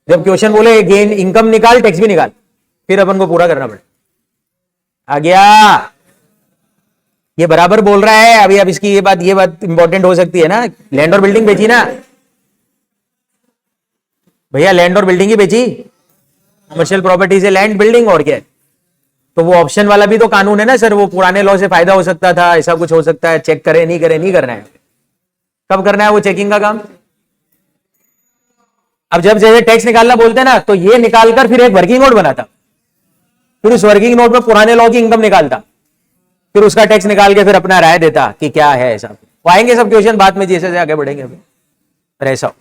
जब क्वेश्चन बोले गेन इनकम निकाल, टैक्स भी निकाल, फिर अपन को पूरा करना पड़े। आ गया? ये बराबर बोल रहा है। अभी अब इसकी ये बात इंपॉर्टेंट हो सकती है ना। लैंड और बिल्डिंग बेची ना भैया, लैंड और बिल्डिंग ही बेची, कमर्शियल प्रॉपर्टी से लैंड बिल्डिंग, और क्या है। तो वो ऑप्शन वाला भी तो कानून है ना सर, वो पुराने लॉ से फायदा हो सकता था, ऐसा कुछ हो सकता है। चेक करे नहीं करे, नहीं करना है। कब करना है वो चेकिंग का काम? अब जब जैसे टैक्स निकालना बोलते हैं ना, तो ये निकालकर फिर एक वर्किंग नोट बनाता, फिर उस वर्किंग नोट में पुराने लॉ की इनकम निकालता, फिर उसका टैक्स निकाल के फिर अपना राय देता कि क्या है ऐसा। वो आएंगे सब क्वेश्चन बाद में, जैसे आगे बढ़ेंगे। ऐसा